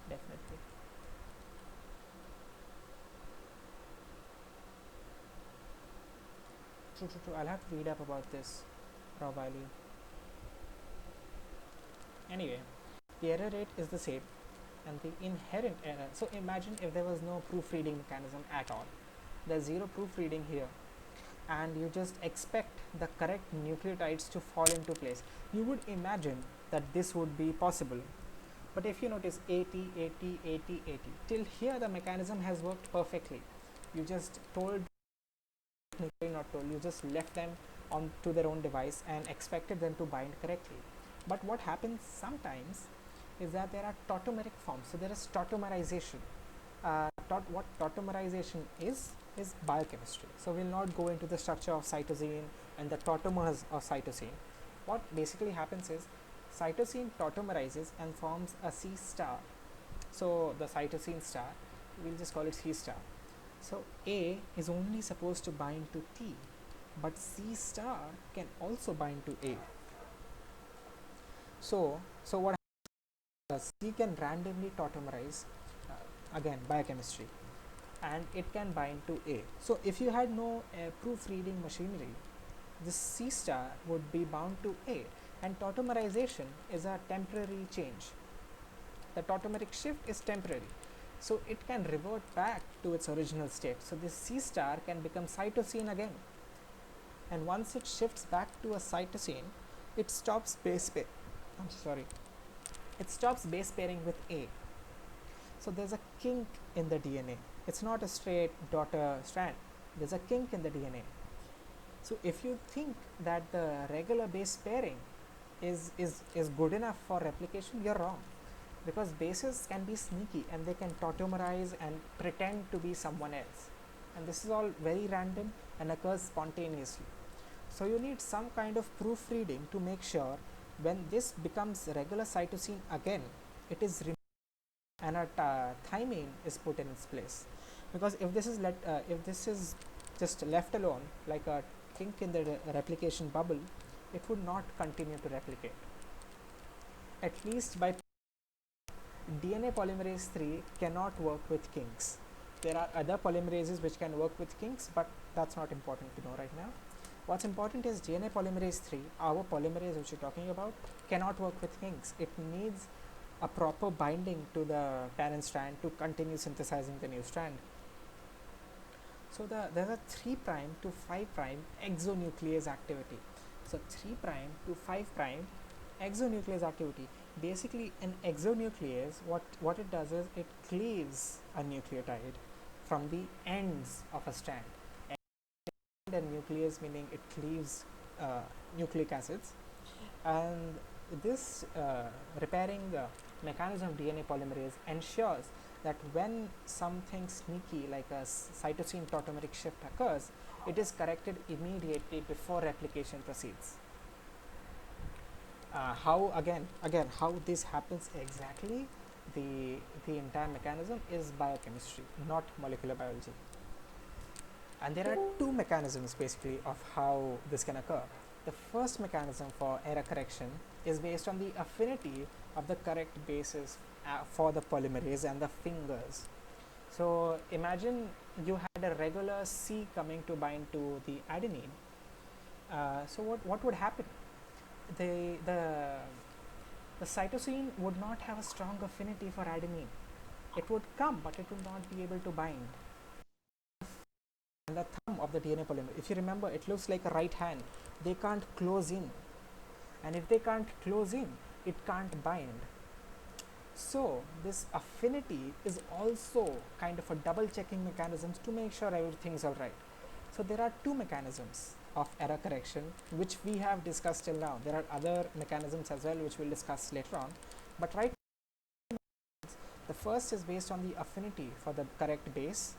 definitely. True. I'll have to read up about this probably. Anyway, the error rate is the same, and the inherent error. So imagine if there was no proofreading mechanism at all. There's 0 proofreading here, and you just expect the correct nucleotides to fall into place. You would imagine that this would be possible. But if you notice 80, 80, 80, 80, till here the mechanism has worked perfectly. You just told, not told, you just left them onto their own device and expected them to bind correctly. But what happens sometimes is that there are tautomeric forms. So there is tautomerization. What tautomerization is biochemistry. So we'll not go into the structure of cytosine and the tautomers of cytosine. What basically happens is cytosine tautomerizes and forms a C star. So the cytosine star, we'll just call it C star. So A is only supposed to bind to T, but C star can also bind to A. So what happens? C can randomly tautomerize, again biochemistry, and it can bind to A. So if you had no proofreading machinery, this C star would be bound to A, and tautomerization is a temporary change. The tautomeric shift is temporary, so it can revert back to its original state. So this C star can become cytosine again, and once it shifts back to a cytosine, it stops base pairing with A. So there's a kink in the DNA. It's not a straight daughter strand. There's a kink in the DNA. So if you think that the regular base pairing is good enough for replication, you're wrong, because bases can be sneaky and they can tautomerize and pretend to be someone else, and this is all very random and occurs spontaneously. So you need some kind of proofreading to make sure when this becomes regular cytosine again, it is removed and a thymine is put in its place. Because if this is just left alone like a kink in the replication bubble, it would not continue to replicate. At least by DNA polymerase 3 cannot work with kinks. There are other polymerases which can work with kinks, but that's not important to know right now. What's important is DNA polymerase 3, our polymerase which you're talking about, cannot work with kinks. It needs a proper binding to the parent strand to continue synthesizing the new strand. So there's a 3' to 5' exonuclease activity. So 3' to 5' exonuclease activity. Basically, an exonuclease, what it does is it cleaves a nucleotide from the ends of a strand. And nuclease meaning it cleaves nucleic acids, and this repairing mechanism of DNA polymerase ensures that when something sneaky like a cytosine tautomeric shift occurs, it is corrected immediately before replication proceeds. How again how this happens exactly, the entire mechanism is biochemistry, not molecular biology. And there are two mechanisms basically of how this can occur. The first mechanism for error correction is based on the affinity of the correct bases for the polymerase and the fingers. So imagine you had a regular C coming to bind to the adenine. So what would happen? The cytosine would not have a strong affinity for adenine. It would come, but it would not be able to bind. And the thumb of the DNA polymer, if you remember, it looks like a right hand. They can't close in, and if they can't close in, it can't bind. So this affinity is also kind of a double checking mechanism to make sure everything's all right. So there are two mechanisms of error correction which we have discussed till now. There are other mechanisms as well which we'll discuss later on, but right now, the first is based on the affinity for the correct base,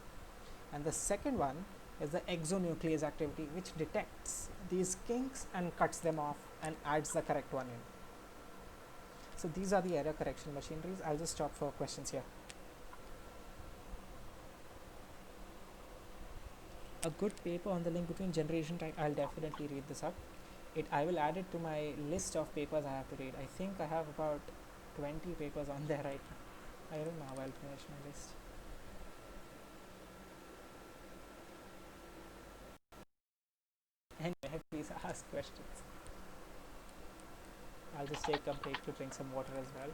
and the second one is the exonuclease activity, which detects these kinks and cuts them off and adds the correct one in. So these are the error correction machineries. I'll just stop for questions here. A good paper on the link between generation type, I'll definitely read this up. I will add it to my list of papers I have to read. I think I have about 20 papers on there right now. I don't know how I'll finish my list. Anyway, please ask questions. I'll just take a break to drink some water as well.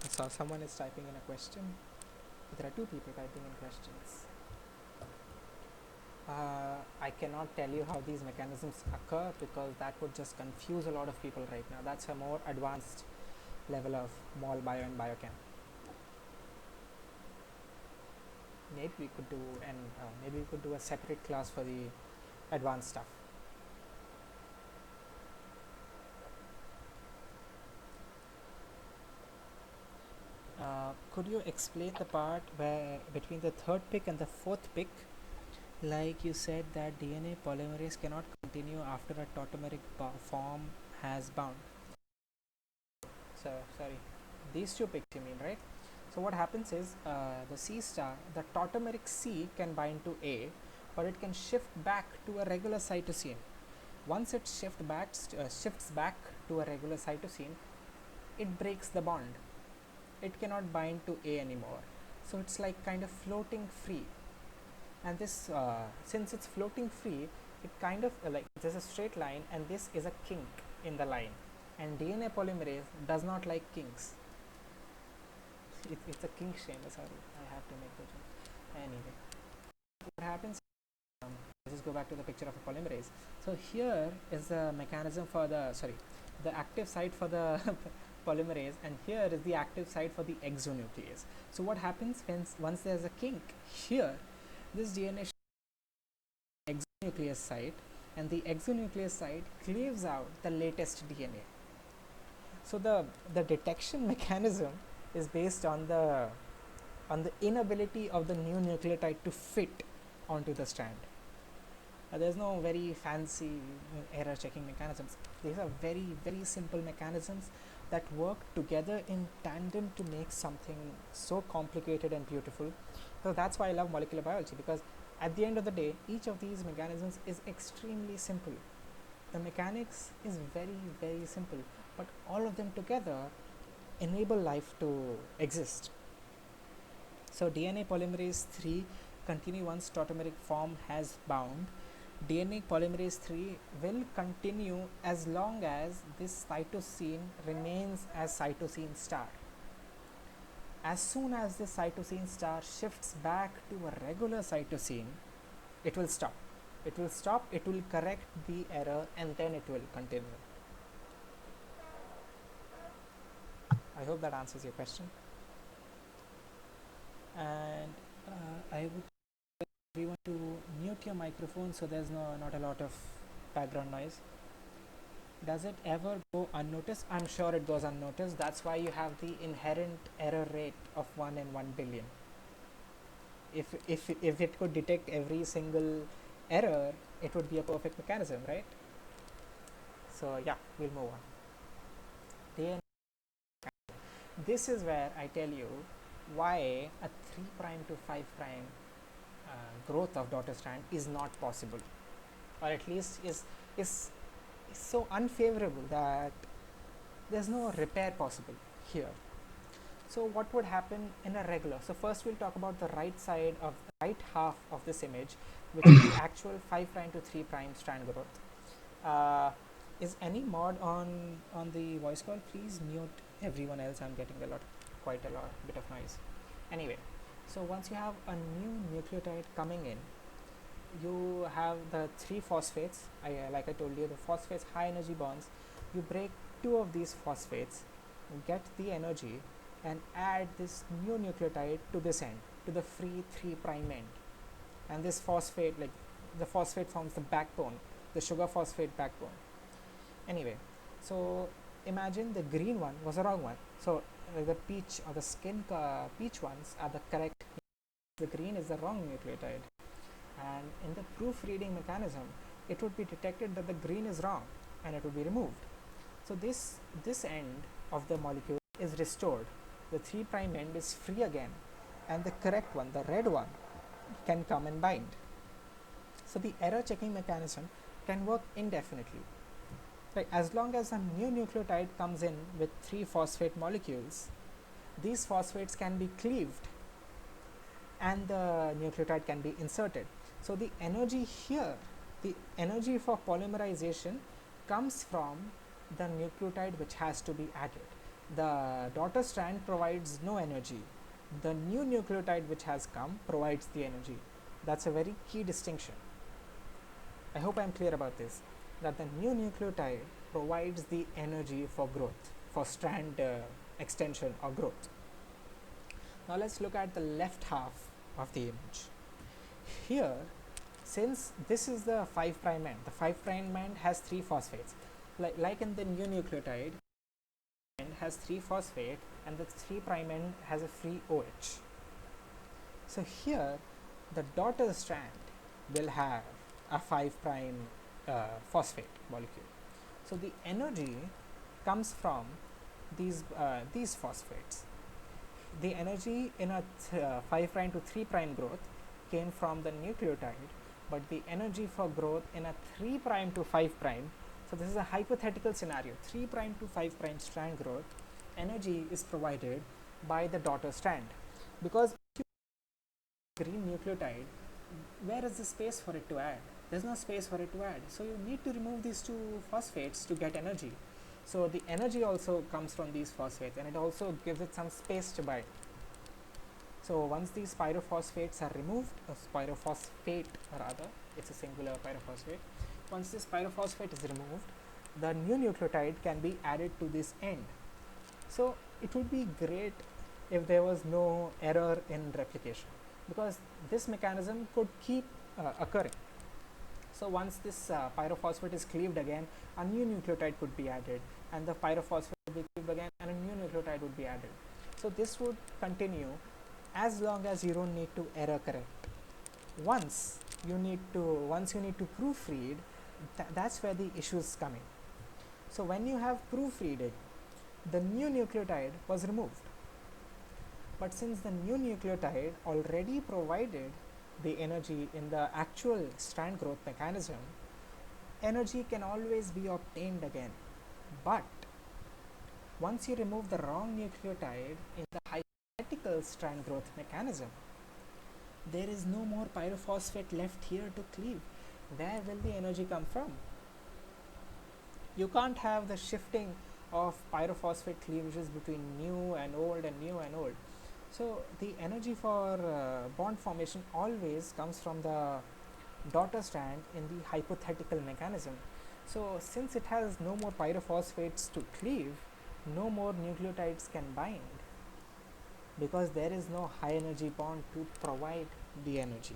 Because someone is typing in a question. There are two people typing in questions. I cannot tell you how these mechanisms occur because that would just confuse a lot of people right now. That's a more advanced level of mol bio and biochem. Maybe we could do a separate class for the advanced stuff. Could you explain the part where between the third pick and the fourth pick? Like you said that DNA polymerase cannot continue after a tautomeric form has bound. So sorry, these two picks you mean, right? So what happens is the C star, the tautomeric C can bind to A, but it can shift back to a regular cytosine. Once it shifts back to a regular cytosine, it breaks the bond. It cannot bind to A anymore. So it's like kind of floating free. And this since it's floating free, it kind of like there's a straight line, and this is a kink in the line, and DNA polymerase does not like kinks. it's a kink shame. Sorry, I have to make the joke. Anyway, what happens? Let's just go back to the picture of a polymerase. So here is the mechanism for the active site for the polymerase, and here is the active site for the exonuclease. So what happens once there's a kink here, this DNA exonuclease site, and the exonuclease site cleaves out the latest DNA. So the detection mechanism is based on the inability of the new nucleotide to fit onto the strand. There's no very fancy error checking mechanisms. These are very, very simple mechanisms that work together in tandem to make something so complicated and beautiful. So that's why I love molecular biology, because at the end of the day, each of these mechanisms is extremely simple. The mechanics is very, very simple, but all of them together enable life to exist. So DNA polymerase 3 continue once tautomeric form has bound. DNA polymerase 3 will continue as long as this cytosine remains as cytosine star. As soon as this cytosine star shifts back to a regular cytosine, it will stop. It will correct the error, and then it will continue. I hope that answers your question. And I would everyone to mute your microphone so there's not a lot of background noise. Does it ever go unnoticed? I'm sure it goes unnoticed. That's why you have the inherent error rate of 1 in 1 billion. If it could detect every single error, it would be a perfect mechanism, right? So yeah, we'll move on. DNA. This is where I tell you why a 3' to 5' growth of daughter strand is not possible, or at least is so unfavorable that there's no repair possible here. So what would happen in a regular? So first we'll talk about the right side of the right half of this image, which is the actual 5' to 3' strand growth. Is any mod on the voice call? Please mute everyone else. I'm getting quite a bit of noise. Anyway, so once you have a new nucleotide coming in, you have the 3 phosphates. Like I told you, the phosphates high energy bonds. You break 2 of these phosphates, get the energy, and add this new nucleotide to this end, to the free 3' end. And this phosphate, like the phosphate forms the backbone, the sugar phosphate backbone. Anyway, so imagine the green one was the wrong one. So the peach or the skin peach ones are the correct. The green is the wrong nucleotide. And in the proofreading mechanism, it would be detected that the green is wrong and it would be removed. So this end of the molecule is restored. The 3' end is free again, and the correct one, the red one, can come and bind. So the error checking mechanism can work indefinitely. Right, as long as a new nucleotide comes in with 3 phosphate molecules, these phosphates can be cleaved and the nucleotide can be inserted. So the energy here, the energy for polymerization, comes from the nucleotide which has to be added. The daughter strand provides no energy. The new nucleotide which has come provides the energy. That's a very key distinction. I hope I'm clear about this, that the new nucleotide provides the energy for growth, for strand extension or growth. Now let's look at the left half of the image. Here, since this is the 5' end, the 5' end has 3 phosphates. Like in the new nucleotide, end has 3 phosphate and the 3' end has a free OH. So here, the daughter strand will have a 5' phosphate molecule. So the energy comes from these phosphates. The energy in a 5' to 3' growth came from the nucleotide, but the energy for growth in a 3' to 5', so this is a hypothetical scenario, 3' to 5' strand growth, energy is provided by the daughter strand. Because if you green nucleotide, where is the space for it to add? There's no space for it to add. So you need to remove these 2 phosphates to get energy. So the energy also comes from these phosphates, and it also gives it some space to bind. So once these pyrophosphates are removed, pyrophosphate rather, it's a singular pyrophosphate. Once this pyrophosphate is removed, the new nucleotide can be added to this end. So it would be great if there was no error in replication, because this mechanism could keep occurring. So once this pyrophosphate is cleaved again, a new nucleotide could be added, and the pyrophosphate would be cleaved again and a new nucleotide would be added. So this would continue as long as you don't need to error correct. Once you need to proofread, that's where the issues come in. So when you have proofreading, the new nucleotide was removed, but since the new nucleotide already provided the energy in the actual strand growth mechanism, energy can always be obtained again. But once you remove the wrong nucleotide in the hypothetical strand growth mechanism, there is no more pyrophosphate left here to cleave. Where will the energy come from? You can't have the shifting of pyrophosphate cleavages between new and old and new and old. So the energy for bond formation always comes from the daughter strand in the hypothetical mechanism. So since it has no more pyrophosphates to cleave, no more nucleotides can bind, because there is no high energy bond to provide the energy.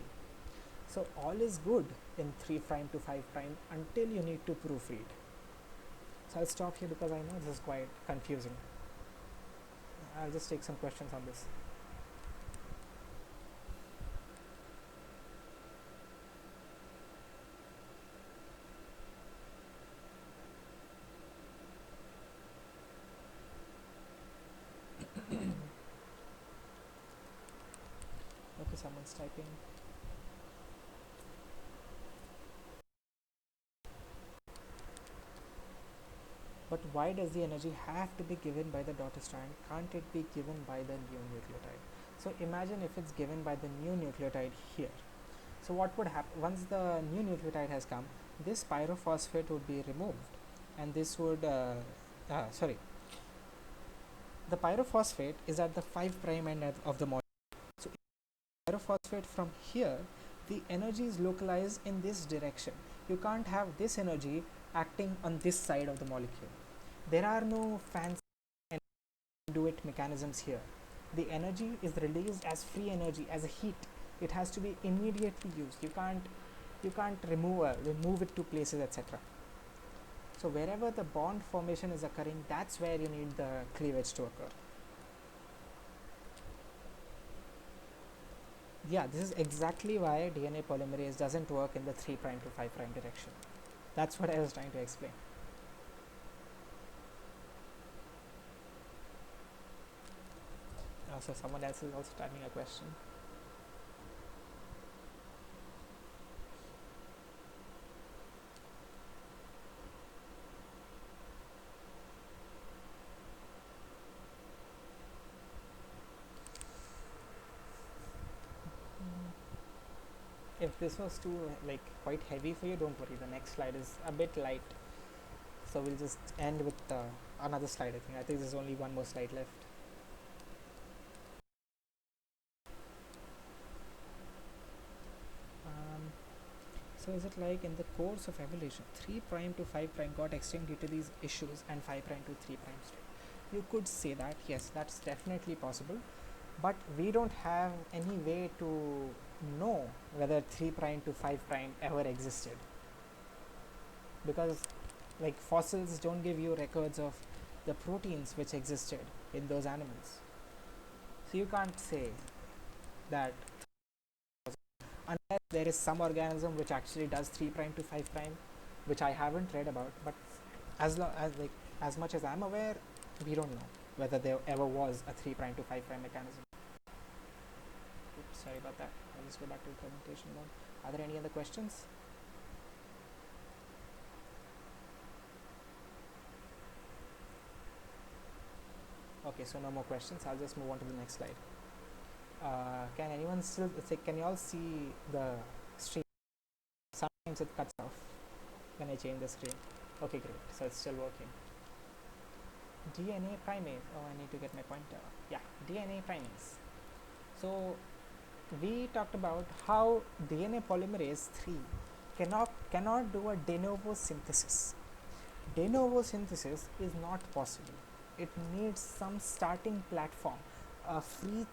So all is good in 3' to 5' until you need to proofread. So I'll stop here because I know this is quite confusing. I'll just take some questions on this. Okay, someone's typing. But why does the energy have to be given by the daughter strand? Can't it be given by the new nucleotide? So imagine if it's given by the new nucleotide here. So what would happen once the new nucleotide has come? This pyrophosphate would be removed, and this would the pyrophosphate is at the 5' end of the molecule. So pyrophosphate from here, the energy is localized in this direction. You can't have this energy acting on this side of the molecule. There are no fancy conduit mechanisms here. The energy is released as free energy, as a heat. It has to be immediately used. You can't remove it to places, etc. So wherever the bond formation is occurring, that's where you need the cleavage to occur. Yeah, this is exactly why DNA polymerase doesn't work in the 3' to 5' direction. That's what I was trying to explain. So someone else is also typing a question. If this was too quite heavy for you, don't worry, the next slide is a bit light, so we'll just end with another slide. I think there's only one more slide left. So is it like in the course of evolution 3' to 5' got extinct due to these issues and 5' to 3' straight? You could say that, yes, that's definitely possible, but we don't have any way to know whether 3' to 5' ever existed, because fossils don't give you records of the proteins which existed in those animals. So you can't say that unless there is some organism which actually does 3' to 5', which I haven't read about, but as much as I'm aware, we don't know whether there ever was a 3' to 5' mechanism. Oops, sorry about that. I'll just go back to the presentation mode. Are there any other questions? Okay, so no more questions. I'll just move on to the next slide. Can anyone still can you all see the stream? Sometimes it cuts off when I change the screen. Okay, great. So it's still working. DNA primase. Oh, I need to get my pointer. Yeah, DNA primase. So we talked about how DNA polymerase 3 cannot do a de novo synthesis. De novo synthesis is not possible. It needs some starting platform, a free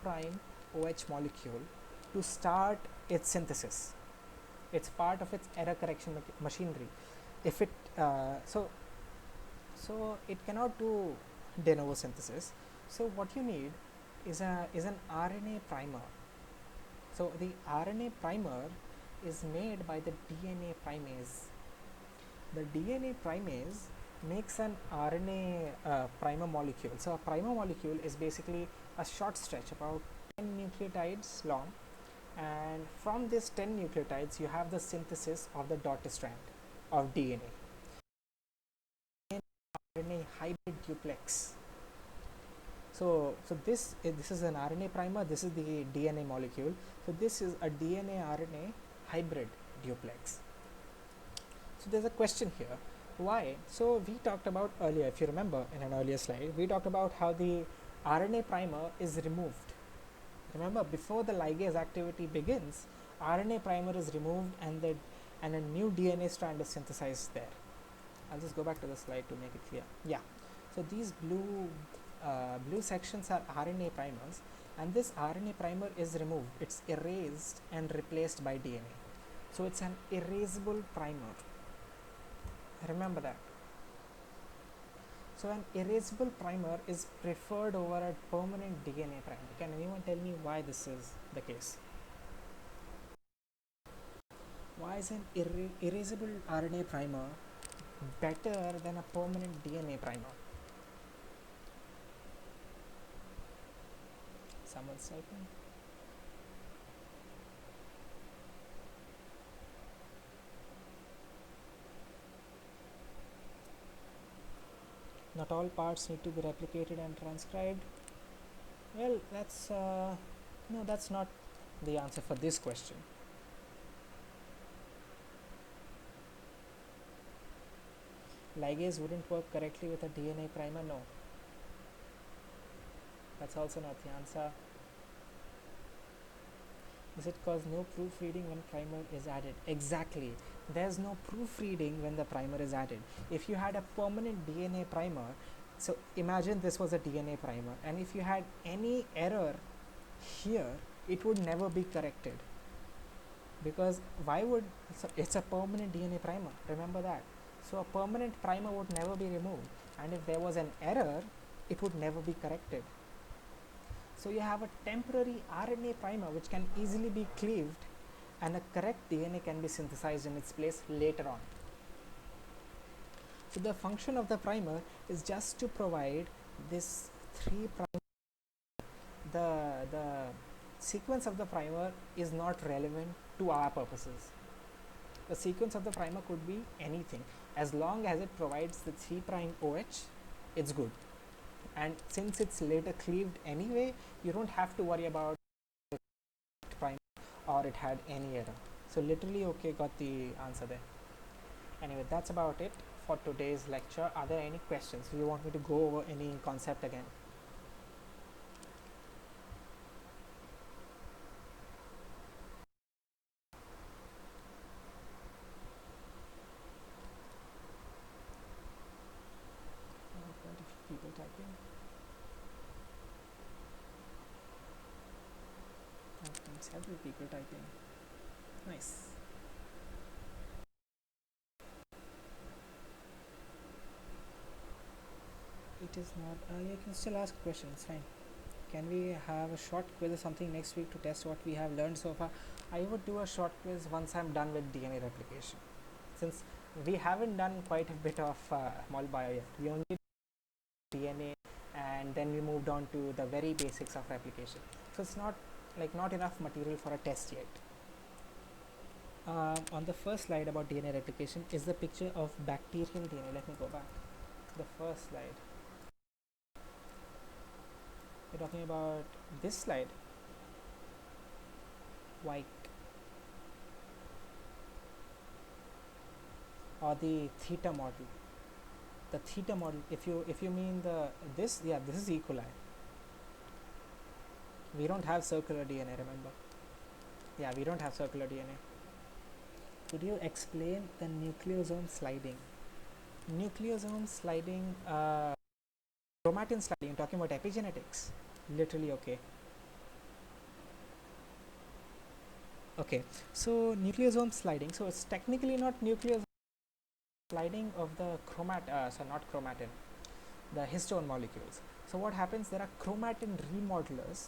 3' OH molecule to start its synthesis. It's part of its error correction machinery. If it so it cannot do de novo synthesis. So what you need is an RNA primer. So the RNA primer is made by the DNA primase. The DNA primase makes an RNA primer molecule. So a primer molecule is basically a short stretch about 10 nucleotides long, and from this 10 nucleotides you have the synthesis of the daughter strand of DNA. RNA hybrid duplex. So this is an RNA primer, this is the DNA molecule. So this is a DNA RNA hybrid duplex. So there's a question here, why? So we talked about earlier, if you remember in an earlier slide, we talked about how the RNA primer is removed. Remember, before the ligase activity begins, RNA primer is removed and a new DNA strand is synthesized there. I'll just go back to the slide to make it clear. Yeah, so these blue sections are RNA primers, and this RNA primer is removed. It's erased and replaced by DNA. So it's an erasable primer. Remember that. So an erasable primer is preferred over a permanent DNA primer. Can anyone tell me why this is the case? Why is an erasable RNA primer better than a permanent DNA primer? Someone's typing. Not all parts need to be replicated and transcribed. Well, that's no, that's not the answer for this question. Ligase wouldn't work correctly with a DNA primer. No, that's also not the answer. Is it cause no proofreading when primer is added? Exactly. There's no proofreading when the primer is added. If you had a permanent DNA primer, so imagine this was a DNA primer, and if you had any error here, it would never be corrected. Because why would, so it's a permanent DNA primer, remember that. So a permanent primer would never be removed, and if there was an error, it would never be corrected. So you have a temporary RNA primer which can easily be cleaved, and a correct DNA can be synthesized in its place later on. So the function of the primer is just to provide this 3'. The sequence of the primer is not relevant to our purposes. The sequence of the primer could be anything. As long as it provides the 3' OH, it's good. And since it's later cleaved anyway, you don't have to worry about primer or it had any error. So literally okay, got the answer there. Anyway, that's about it for today's lecture. Are there any questions? Do you want me to go over any concept again? People typing. Several people typing. Nice. It is not. You can still ask questions. Fine. Can we have a short quiz or something next week to test what we have learned so far? I would do a short quiz once I'm done with DNA replication, since we haven't done quite a bit of mol bio yet. We only did DNA, and then we moved on to the very basics of replication. So it's not enough material for a test yet. On the first slide about DNA replication is the picture of bacterial DNA. Let me go back. The first slide. We're talking about this slide. White. Or the theta model. The theta model. If you mean this is E. coli. We don't have circular DNA, remember? Yeah, we don't have circular DNA. Could you explain the nucleosome sliding? Nucleosome sliding, chromatin sliding, talking about epigenetics. Literally, okay. Okay, so nucleosome sliding, so it's technically not nucleosome sliding of the not chromatin, the histone molecules. So what happens, there are chromatin remodelers.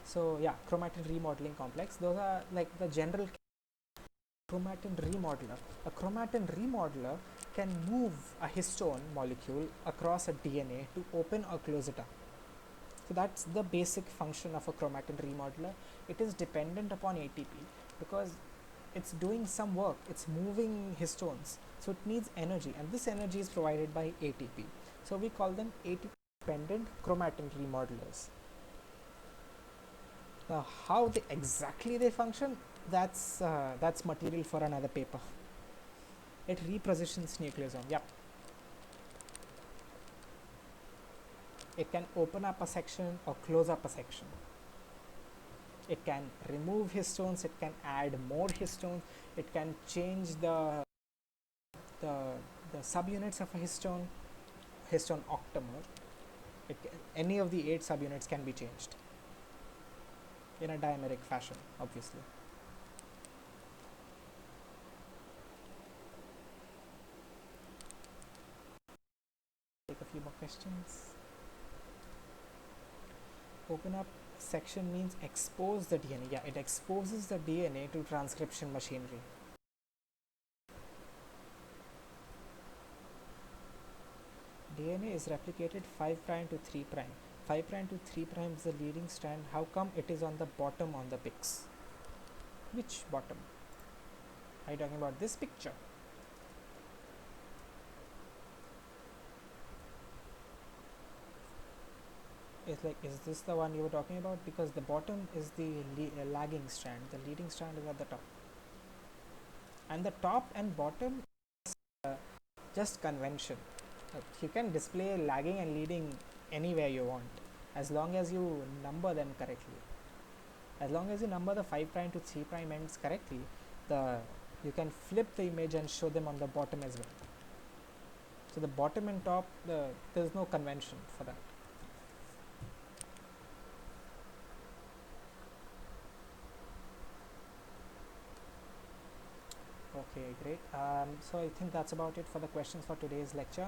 So yeah, chromatin remodeling complex, those are like the general chromatin remodeler. A chromatin remodeler can move a histone molecule across a DNA to open or close it up. So that's the basic function of a chromatin remodeler. It is dependent upon ATP because it's doing some work, it's moving histones, so it needs energy, and this energy is provided by ATP. So we call them ATP dependent chromatin remodelers. Now how exactly they function, that's material for another paper. It repositions nucleosome. Yep. It can open up a section or close up a section. It can remove histones, it can add more histones, it can change the subunits of a histone octamer. Any of the 8 subunits can be changed in a dimeric fashion, obviously. Take a few more questions. Open up section means expose the DNA. Yeah, it exposes the DNA to transcription machinery. DNA is replicated 5' to 3'. 5' to 3' is the leading strand. How come it is on the bottom on the pics? Which bottom? Are you talking about this picture? It's like, is this the one you were talking about? Because the bottom is the lagging strand, the leading strand is at the top, and the top and bottom is just convention. You can display lagging and leading anywhere you want, as long as you number them correctly. As long as you number the 5' to 3' ends correctly, you can flip the image and show them on the bottom as well. So the bottom and top, there's no convention for that. Okay, great. So I think that's about it for the questions for today's lecture.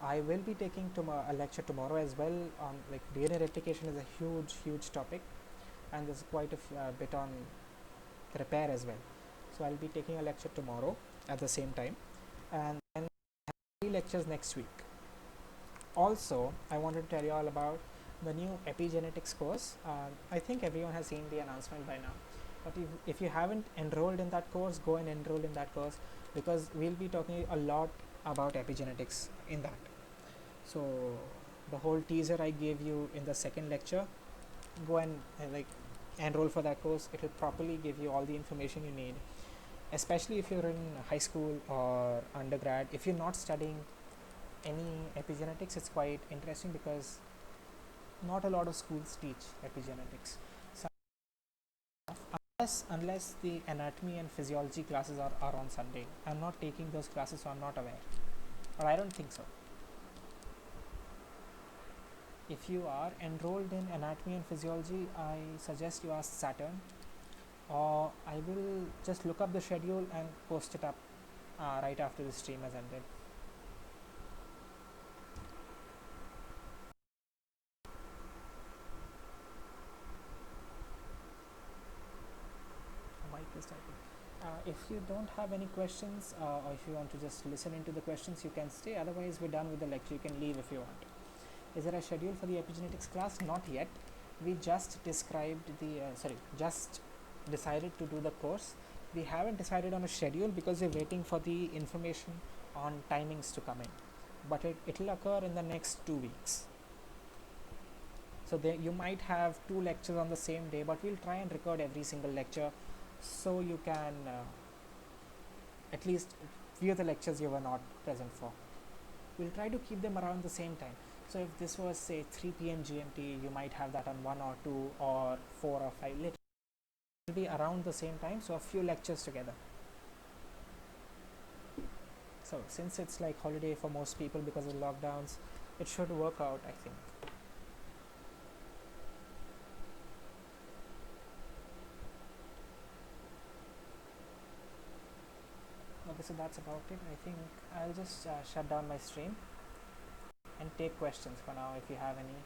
I will be taking a lecture tomorrow as well on, like, DNA replication is a huge topic, and there's quite a bit on repair as well. So I'll be taking a lecture tomorrow at the same time, and then 3 lectures next week. Also, I wanted to tell you all about the new epigenetics course. I think everyone has seen the announcement by now, but if you haven't enrolled in that course, go and enroll in that course, because we'll be talking a lot about epigenetics in that. So the whole teaser I gave you in the second lecture, go and enroll for that course. It will properly give you all the information you need, especially if you're in high school or undergrad. If you're not studying any epigenetics, it's quite interesting because not a lot of schools teach epigenetics. So unless the anatomy and physiology classes are on Sunday, I'm not taking those classes, so I'm not aware, or I don't think so. If you are enrolled in anatomy and physiology, I suggest you ask Saturn, or I will just look up the schedule and post it up right after the stream has ended. If you don't have any questions, or if you want to just listen into the questions, you can stay. Otherwise, we're done with the lecture. You can leave if you want. Is there a schedule for the epigenetics class? Not yet. We just described just decided to do the course. We haven't decided on a schedule because we're waiting for the information on timings to come in. But it will occur in the next 2 weeks. So you might have 2 lectures on the same day, but we'll try and record every single lecture, so you can at least view the lectures you were not present for. We'll try to keep them around the same time. So if this was say 3 p.m. GMT, you might have that on 1 or 2 or 4 or 5 later. It will be around the same time, so a few lectures together. So since it's like holiday for most people because of lockdowns, it should work out, I think. Okay, so that's about it. I think I'll just shut down my stream and take questions for now if you have any.